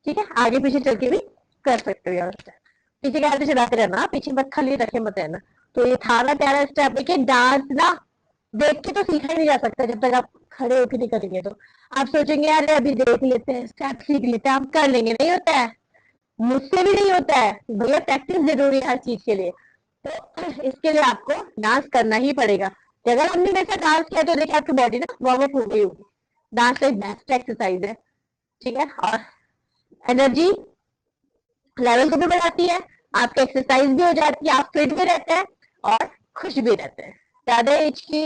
ठीक है आगे पीछे चल के भी कर सकते हो यार पीछे के हाथ चलाते रहना पीछे मत खाली रखे मत रहना तो ये था ना प्यारा स्टेप देखिए डांस ना देख के तो सीखा ही नहीं जा सकता जब तक आप खड़े होके नहीं करेंगे तो आप सोचेंगे यार अभी देख लेते हैं स्टेप सीख लेते हैं आप कर लेंगे नहीं होता है मुझसे भी नहीं होता है भैया प्रैक्टिस जरूरी है हर चीज के लिए तो इसके लिए आपको डांस करना ही पड़ेगा अगर हमने वैसा डांस किया तो देखिए आपकी बॉडी ना वार्म अप हो गई होगी डांस एक बेस्ट एक्सरसाइज है ठीक है और एनर्जी लेवल को भी बढ़ाती है आपकी एक्सरसाइज भी हो जाती है आप फिट भी रहते हैं और खुश भी रहते हैं ज्यादा एज की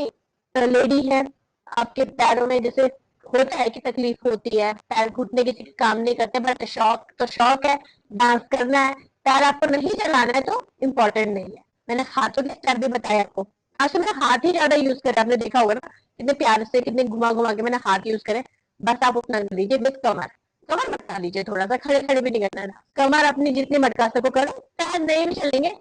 लेडी है आपके पैरों में जैसे होता है कि तकलीफ होती है पैर घुटने के काम नहीं करते बट शौक है डांस करना है पैर आपको नहीं चलाना है तो इम्पोर्टेंट नहीं है मैंने हाथों के स्टेप भी बताया आपको आज तो मैंने हाथ ही ज्यादा यूज करे आपने देखा होगा ना कितने प्यार से कितने घुमा घुमा के मैंने हाथ यूज करे बस आप उतना कर लीजिए विद कमर मटका लीजिए थोड़ा सा खड़े खड़े भी नहीं करना है कमर अपनी जितनी मटका सको करो पैर नहीं भी चलेंगे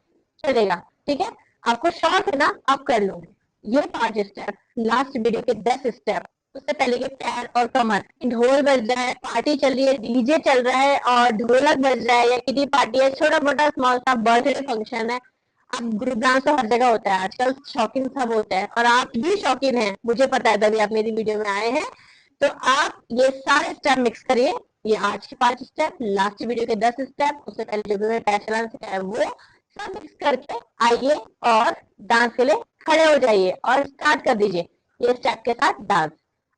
चलेगा ठीक है आपको शौक है ना आप कर लोगे ये 5 स्टेप लास्ट वीडियो के 10 स्टेप उससे पहले के पैर और कमर ढोल बज रहा है पार्टी चल रही है डीजे चल रहा है और ढोलक बज रहा है या किसी पार्टी है छोटा मोटा स्मॉल सा बर्थडे फंक्शन है अब ग्रुप डांस तो हर जगह होता है आजकल, शौकीन सब होते हैं और आप भी शौकीन हैं, मुझे पता है, तभी आप मेरी वीडियो में आए हैं। तो आप ये सारे स्टेप मिक्स करिए, ये आज के 5 स्टेप, लास्ट वीडियो के 10 स्टेप, उससे पहले जो भी मैं पैर चलाना सिखाया वो सब मिक्स करके आइए और डांस के लिए खड़े हो जाइए और स्टार्ट कर दीजिए ये स्टेप के साथ डांस।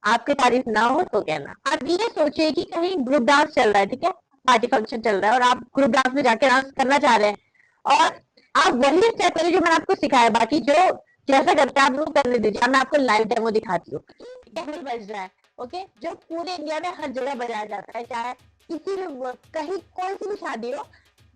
आपकी तारीफ ना हो तो कहना। आप ये सोचिए कि कहीं ग्रुप डांस चल रहा है, ठीक है, पार्टी फंक्शन चल रहा है और आप ग्रुप डांस में जाके डांस करना चाह रहे हैं और आप वही स्टेप करिए जो मैंने आपको सिखाया, बाकी जो जैसा करते हैं आप लोग करने दीजिए। मैं आपको लाइव डेमो दिखाती हूँ। ढोल बज रहा है, ओके, जो पूरे इंडिया में हर जगह बजाया जाता है, चाहे किसी भी कहीं कोई सी भी शादी हो,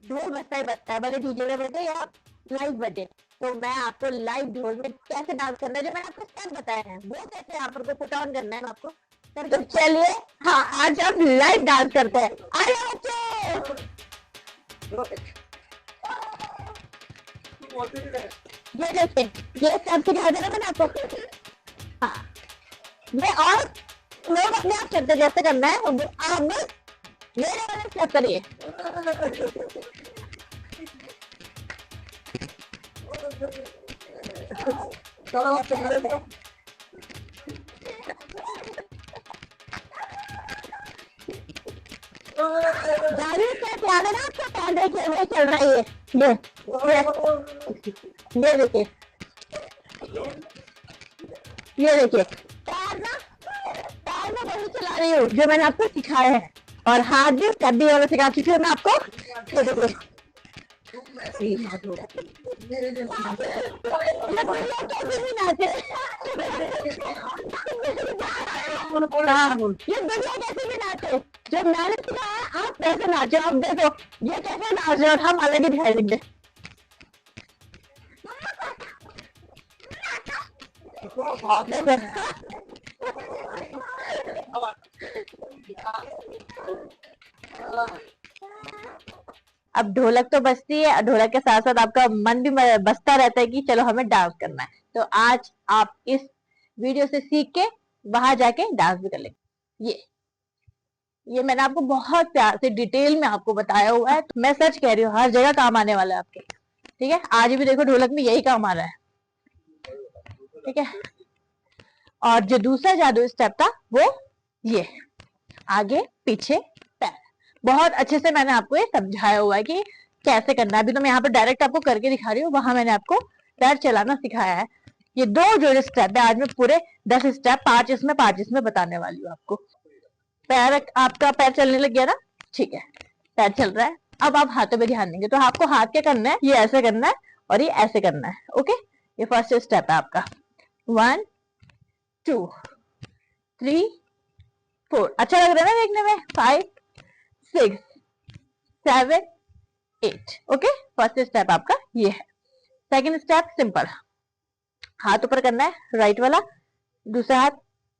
ढोल बजता है, भले डीजे में बजे या लाइव बजे। तो मैं आपको लाइव ढोल में कैसे डांस करना है, जो मैंने आपको स्टेप बताए हैं वो कैसे यहाँ पर पुट ऑन करना है आपको। तो चलिए, हाँ, आज हम लाइव डांस करते हैं। आइए बच्चे, ये देखिए, ये सब सिखा देना मैंने आपको। हाँ, ये और लोग अपने आप करते, जैसे करना है आप बस मेरे वाले स्टेप करिए। गाड़ी से प्यार है ना आपका, पैर देखिए वो चल रहा है, ये देखिए, ये देखिए, पैर में वही चला रही हूँ जो मैंने आपको सिखाया है और हाथ भी कद्दी वाला सिखा चुकी हूँ मैं आपको। ये दुनिया कैसे भी नाचे, जब मैंने सिखाया आप कैसे नाचे, आप देखो ये कैसे नाच रहे और हम अलग ही दिखाई देंगे। अब ढोलक तो बजती है, ढोलक के साथ साथ आपका मन भी बजता रहता है कि चलो हमें डांस करना है। तो आज आप इस वीडियो से सीख के वहां जाके डांस भी कर लेंगे। ये मैंने आपको बहुत प्यार से डिटेल में आपको बताया हुआ है, तो मैं सच कह रही हूँ हर जगह काम आने वाला है आपके, ठीक है। आज भी देखो ढोलक में यही काम आ रहा है, ठीक है। और जो दूसरा जादू स्टेप था वो ये आगे पीछे पैर, बहुत अच्छे से मैंने आपको ये समझाया हुआ है कि कैसे करना है। अभी तो मैं यहाँ पर डायरेक्ट आपको करके दिखा रही हूँ, वहां मैंने आपको पैर चलाना सिखाया है। ये दो जो स्टेप है आज मैं पूरे 10 स्टेप, 5 इसमें बताने वाली हूँ आपको। पैर, आपका पैर चलने लग गया ना, ठीक है, पैर चल रहा है। अब आप हाथों पे ध्यान देंगे, तो आपको हाथ क्या करना है, ये ऐसे करना है और ये ऐसे करना है, ओके। ये फर्स्ट स्टेप है आपका, 1 2 3 4, अच्छा लग रहा है ना देखने में, 5 6 7 8, ओके। फर्स्ट स्टेप आपका ये है। सेकंड स्टेप सिंपल, हाथ ऊपर करना है राइट वाला, दूसरा हाथ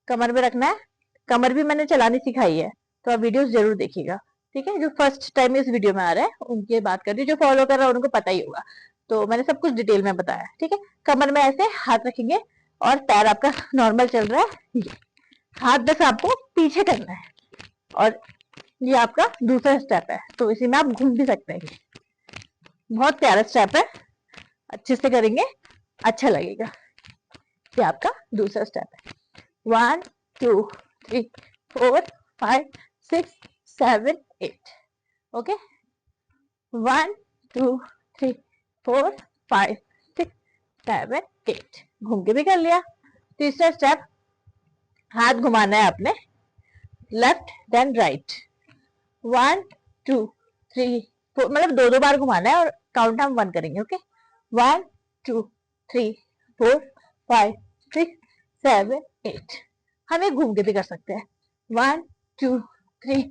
कमर में रखना है। कमर भी मैंने चलानी सिखाई है, तो आप वीडियोस जरूर देखिएगा, ठीक है। जो फर्स्ट टाइम इस वीडियो में आ रहा है उनकी बात कर रही हूँ, जो फॉलो कर रहा है उनको पता ही होगा, तो मैंने सब कुछ डिटेल में बताया, ठीक है। कमर में ऐसे हाथ रखेंगे और पैर आपका नॉर्मल चल रहा है, ये हाथ बस आपको पीछे करना है और ये आपका दूसरा स्टेप है, तो इसी में आप घूम भी सकते हैं। बहुत प्यारा स्टेप है, अच्छे से करेंगे अच्छा लगेगा। ये आपका दूसरा स्टेप है, 1 2 3 4 5 6 7 8, ओके। 1 2 3 4 5 6 7 8, घूम के भी कर लिया। तीसरा स्टेप, हाथ घुमाना है आपने लेफ्ट देन राइट, 1 2 3 4, मतलब दो बार घुमाना है और काउंट हम 1 करेंगे, ओके। 1 2 3 4 5 6 7 8, हम एक घूम के भी कर सकते हैं, 1 2 3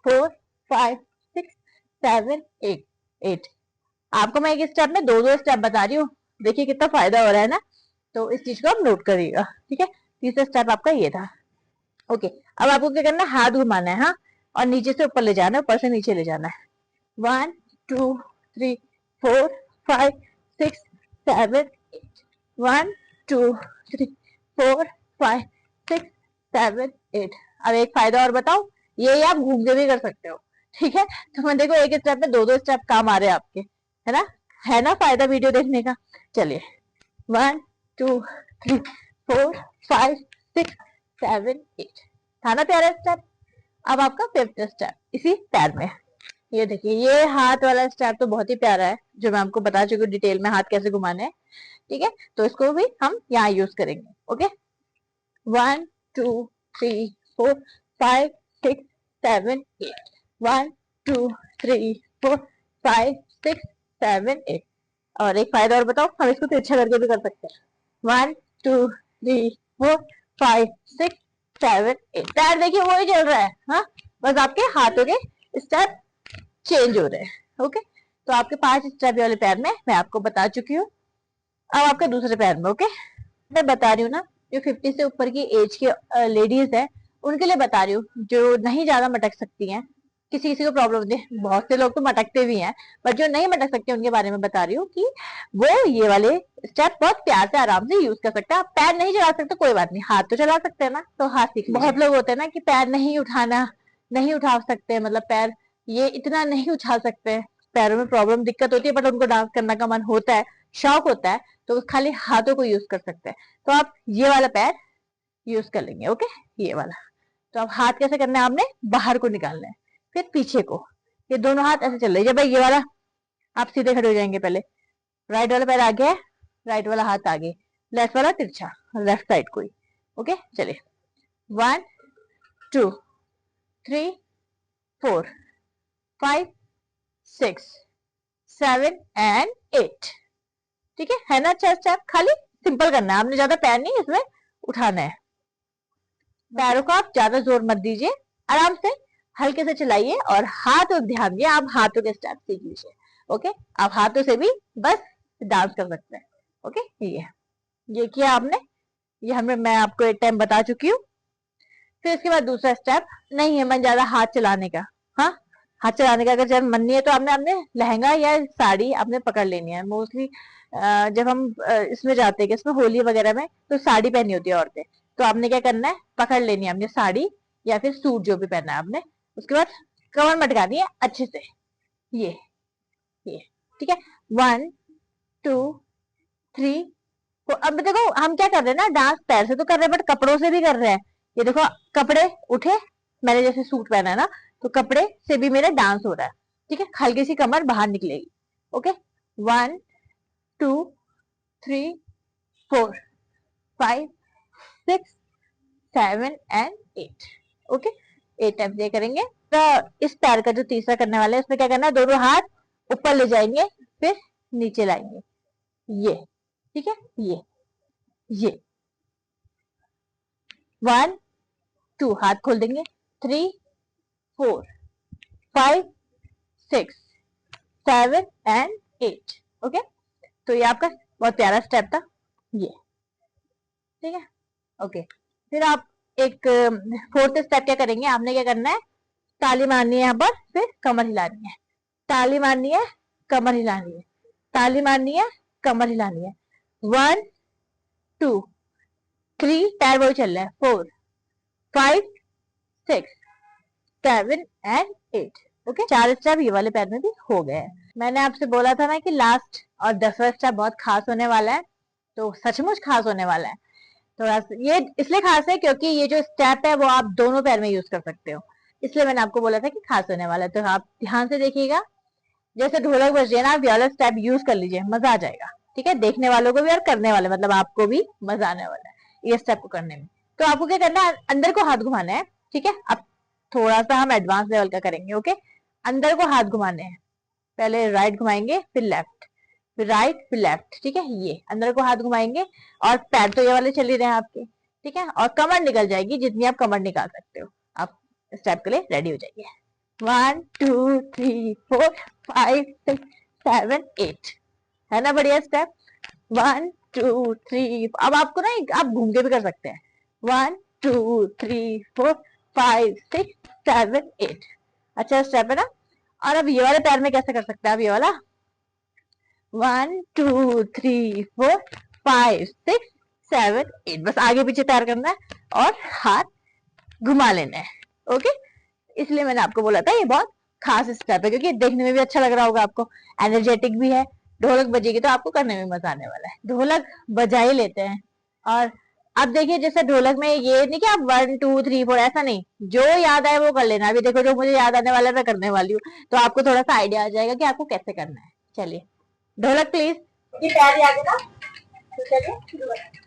4 5 6 7 8। आपको मैं एक स्टेप में दो स्टेप बता रही हूँ, देखिए कितना फायदा हो रहा है ना, तो इस चीज को आप नोट करिएगा, ठीक है। तीसरा स्टेप आपका ये था, ओके। अब आपको क्या करना है, हाथ घुमाना है, हाँ, और नीचे से ऊपर ले जाना है, ऊपर से नीचे ले जाना है, 1 2 3 4 5 6 7 8, 1 2 3 4 5 6 7 8। अब एक फायदा और बताओ, ये आप घूम के भी कर सकते हो, ठीक है। तो मैं देखो एक स्टेप में दो स्टेप काम आ रहे हैं आपके, है ना। है ना फायदा वीडियो देखने का। चलिए 1 2 3 4 5 6 7 8, था ना प्यारा स्टेप। अब आपका 5th स्टेप इसी पैर में। ये देखिए, ये हाथ वाला स्टेप तो बहुत ही प्यारा है, जो मैं आपको बता चुकी हूँ डिटेल में हाथ कैसे घुमाने हैं। ठीक है, तो इसको भी हम यहाँ यूज करेंगे। ओके, 1 2 3 4 5 6 7 8, 1 2 3 4 5 6 7 8। और एक फायदा और बताओ, हम इसको तिरछा करके भी कर सकते हैं। 1 2 3 4 5 6 7 8। पैर देखिए वही चल रहा है, हाँ, बस आपके हाथों के स्टेप चेंज हो रहे हैं। ओके, तो आपके 5 स्टेप वाले पैर में मैं आपको बता चुकी हूँ। अब आपके दूसरे पैर में, ओके, मैं बता रही हूँ ना, जो 50 से ऊपर की एज के लेडीज है उनके लिए बता रही हूँ, जो नहीं ज्यादा मटक सकती हैं। किसी किसी को प्रॉब्लम होती है, बहुत से लोग तो मटकते भी हैं, बट जो नहीं मटक सकते उनके बारे में बता रही हूँ कि वो ये वाले स्टेप बहुत प्यार से आराम से यूज कर सकते हैं। आप पैर नहीं चला सकते कोई बात नहीं, हाथ तो चला सकते हैं ना, तो हाथ सीख लीजिए। बहुत लोग होते हैं ना कि पैर नहीं उठाना, नहीं उठा सकते, मतलब पैर ये इतना नहीं उछाल सकते, पैरों में प्रॉब्लम दिक्कत होती है, बट उनको डांस करने का मन होता है, शौक होता है, तो खाली हाथों को यूज कर सकते हैं। तो आप ये वाला पैर यूज कर लेंगे। ओके, ये वाला। तो अब हाथ कैसे करना है, आपने बाहर को निकालना है, फिर पीछे को, ये दोनों हाथ ऐसे चल रहे हैं। जब ये वाला आप सीधे खड़े हो जाएंगे, पहले राइट वाला पैर आगे है, राइट वाला हाथ आगे, लेफ्ट वाला तिरछा, लेफ्ट साइड को ही। ओके, चलिए 1 2 3 4 5 6 7 एंड 8। ठीक है ना। अच्छा स्टेप खाली सिंपल करना है, आपने ज्यादा पैर नहीं इसमें उठाना है। पैरों को आप ज्यादा जोर मत दीजिए, आराम से हल्के से चलाइए और हाथों पर ध्यान दिए। आप हाथों के स्टेप सीख लीजिए। ओके, आप हाथों से भी बस डांस कर सकते हैं। ओके, ये किया आपने, ये हमें मैं आपको एक टाइम बता चुकी हूँ। फिर इसके बाद दूसरा स्टेप, नहीं है मन ज्यादा हाथ चलाने का, हाँ, हाथ चलाने का अगर जब मन नहीं है तो आपने आपने लहंगा या साड़ी आपने पकड़ लेनी है। मोस्टली जब हम इसमें जाते हैं, इसमें होली वगैरह में, तो साड़ी पहनी होती है औरतें, तो आपने क्या करना है, पकड़ लेनी है आपने साड़ी या फिर सूट जो भी पहना है आपने। उसके बाद कमर मटकानी है अच्छे से, ये ये ठीक है। 1 2 3 4। अब देखो हम क्या कर रहे हैं ना, डांस पैर से तो कर रहे हैं बट कपड़ों से भी कर रहे हैं। ये देखो कपड़े उठे, मैंने जैसे सूट पहना है ना, तो कपड़े से भी मेरा डांस हो रहा है। ठीक है, हल्की सी कमर बाहर निकलेगी। Okay, 1 2 3 4 5 6 7 and 8। ओके, 8 टाइम्स ये करेंगे। तो इस पैर का जो तीसरा करने वाला है, इसमें क्या करना है, दोनों हाथ ऊपर ले जाएंगे, फिर नीचे लाएंगे, ये ठीक है। ये 1 2 हाथ खोल देंगे, 3 4 5 6 7 एंड 8। ओके, तो ये आपका बहुत प्यारा स्टेप था ये, ठीक है। ओके, फिर आप एक 4th स्टेप क्या करेंगे, आपने क्या करना है, ताली मारनी है यहाँ पर, फिर कमर हिलानी है, ताली मारनी है, कमर हिलानी है, ताली मारनी है, कमर हिलानी है। 1 2 3, पैर वही चल रहा है, 4 5 6 7 एंड 8। ओके, 4 स्टेप ये वाले पैर में भी हो गए हैं। मैंने आपसे बोला था ना कि लास्ट और 10वां स्टेप बहुत खास होने वाला है, तो सचमुच खास होने वाला है। थोड़ा ये इसलिए खास है क्योंकि ये जो स्टेप है वो आप दोनों पैर में यूज कर सकते हो, इसलिए मैंने आपको बोला था कि खास होने वाला है। तो आप ध्यान से देखिएगा, जैसे ढोलक बज रही है ना, आप ये वाला स्टेप यूज कर लीजिए, मजा आ जाएगा। ठीक है, देखने वालों को भी और करने वाले, मतलब आपको भी मजा आने वाला है ये स्टेप को करने में। तो आपको क्या करना है, अंदर को हाथ घुमाना है। ठीक है, अब थोड़ा सा हम एडवांस लेवल का करेंगे। ओके, अंदर को हाथ घुमाने हैं, पहले राइट घुमाएंगे, फिर लेफ्ट, फिर राइट, फिर लेफ्ट। ठीक है, ये अंदर को हाथ घुमाएंगे, और पैर तो ये वाले चल ही रहे हैं आपके। ठीक है, और कमर निकल जाएगी जितनी आप कमर निकाल सकते हो। आप स्टेप के लिए रेडी हो जाइए। 1 2 3 4 5 6 7 8, है ना बढ़िया स्टेप। 1 2 3, अब आपको ना आप घूम के भी कर सकते हैं। 1 2 3 4 5 6 7 8, अच्छा स्टेप है ना। और अब ये वाले पैर में कैसे कर सकते हैं, अब ये वाला 1 2 3 4 5 6 7 8, बस आगे पीछे तैयार करना है और हाथ घुमा लेना है। ओके, इसलिए मैंने आपको बोला था ये बहुत खास स्टेप है, क्योंकि देखने में भी अच्छा लग रहा होगा आपको, एनर्जेटिक भी है, ढोलक बजेगी तो आपको करने में मजा आने वाला है। ढोलक बजा ही लेते हैं। और अब देखिए जैसे ढोलक में ये नहीं कि आप 1 2 3 4 ऐसा नहीं, जो याद आए वो कर लेना। अभी देखो जो मुझे याद आने वाला है मैं करने वाली हूँ, तो आपको थोड़ा सा आइडिया आ जाएगा कि आपको कैसे करना है। चलिए ढोलक प्लीज, ये तैयारी आ गई ना, तो चलिए शुरू करते हैं।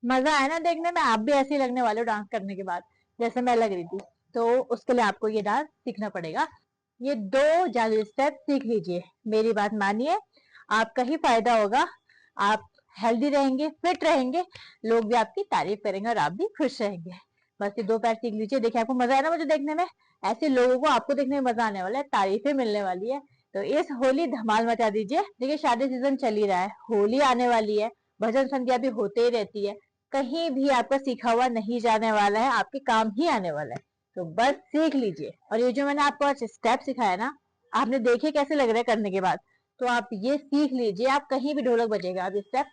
मजा आया ना देखने में? आप भी ऐसे ही लगने वाले हो डांस करने के बाद जैसे मैं लग रही थी। तो उसके लिए आपको ये डांस सीखना पड़ेगा। ये 2 जादुई स्टेप सीख लीजिए, मेरी बात मानिए, आपका ही फायदा होगा। आप हेल्दी रहेंगे, फिट रहेंगे, लोग भी आपकी तारीफ करेंगे और आप भी खुश रहेंगे। बस ये 2 पैर सीख लीजिए। देखिए आपको मजा आया ना मुझे देखने में? ऐसे लोगों को आपको देखने में मजा आने वाला है, तारीफें मिलने वाली है। तो इस होली धमाल मचा दीजिए। देखिए शादी सीजन चल ही रहा है, होली आने वाली है, भजन संध्या भी होते ही रहती है, कहीं भी आपका सीखा हुआ नहीं जाने वाला है, आपके काम ही आने वाला है। तो बस सीख लीजिए। और ये जो मैंने आपको आज स्टेप सिखाया ना, आपने देखे कैसे लग रहे हैं करने के बाद, तो आप ये सीख लीजिए। आप कहीं भी ढोलक बजेगा आप ये स्टेप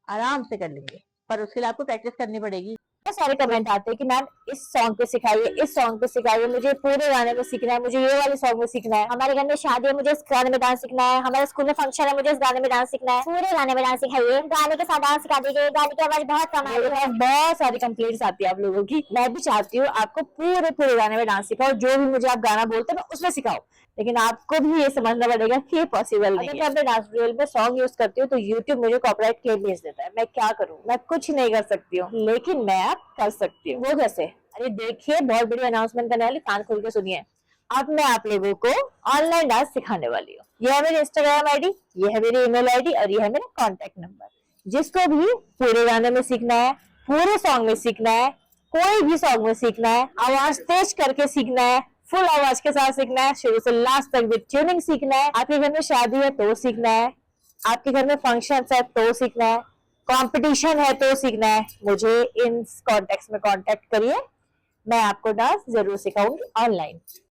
आराम से कर लेंगे, पर उसके लिए आपको प्रैक्टिस करनी पड़ेगी। बहुत सारे कमेंट आते हैं कि मैम इस सॉन्ग पे सिखाइए, इस सॉन्ग पे सिखाइए, मुझे पूरे गाने में सीखना है, मुझे ये वाले सॉन्ग में सीखना है, हमारे घर में शादी है मुझे इस गाने में डांस सीखना है, हमारे स्कूल में फंक्शन है मुझे इस गाने में डांस सीखना है, पूरे गाने में डांस सिखाइए, गाने के साथ डांस सिखा दीजिए, गाने की आवाज बहुत कम है। बहुत सारी कंप्लेंट्स आती है आप लोगों की। मैं भी चाहती हूँ आपको पूरे पूरे गाने में डांस सिखाओ, जो भी मुझे आप गाना बोलते हैं उसमें सिखाओ, लेकिन आपको भी ये समझना पड़ेगा कि ये पॉसिबल नहीं है। अगर मैं अपने डांस रील में सॉन्ग यूज करती हूँ तो यूट्यूब मुझे कॉपीराइट क्लेम भेज देता है। मैं क्या करूँ? मैं कुछ नहीं कर सकती हूँ, लेकिन मैं आप कर सकती हूँ। वो कैसे? अरे देखिए बहुत बड़ी अनाउंसमेंट करने वाली, कान खोल के सुनिए। अब मैं आप लोगों को ऑनलाइन डांस सिखाने वाली हूँ। ये है मेरी इंस्टाग्राम आईडी, ये है मेरी ईमेल आईडी और ये है मेरा कॉन्टेक्ट नंबर। जिसको भी पूरे गाने में सीखना है, पूरे सॉन्ग में सीखना है, कोई भी सॉन्ग में सीखना है, आवाज तेज करके सीखना है, फुल आवाज के साथ सीखना है, शुरू से लास्ट तक विद ट्यूनिंग सीखना है, आपके घर में शादी है तो सीखना है, आपके घर में फंक्शन है तो सीखना है, कंपटीशन है तो सीखना है, मुझे इन कॉन्टेक्ट में कांटेक्ट करिए। मैं आपको डांस जरूर सिखाऊंगी ऑनलाइन।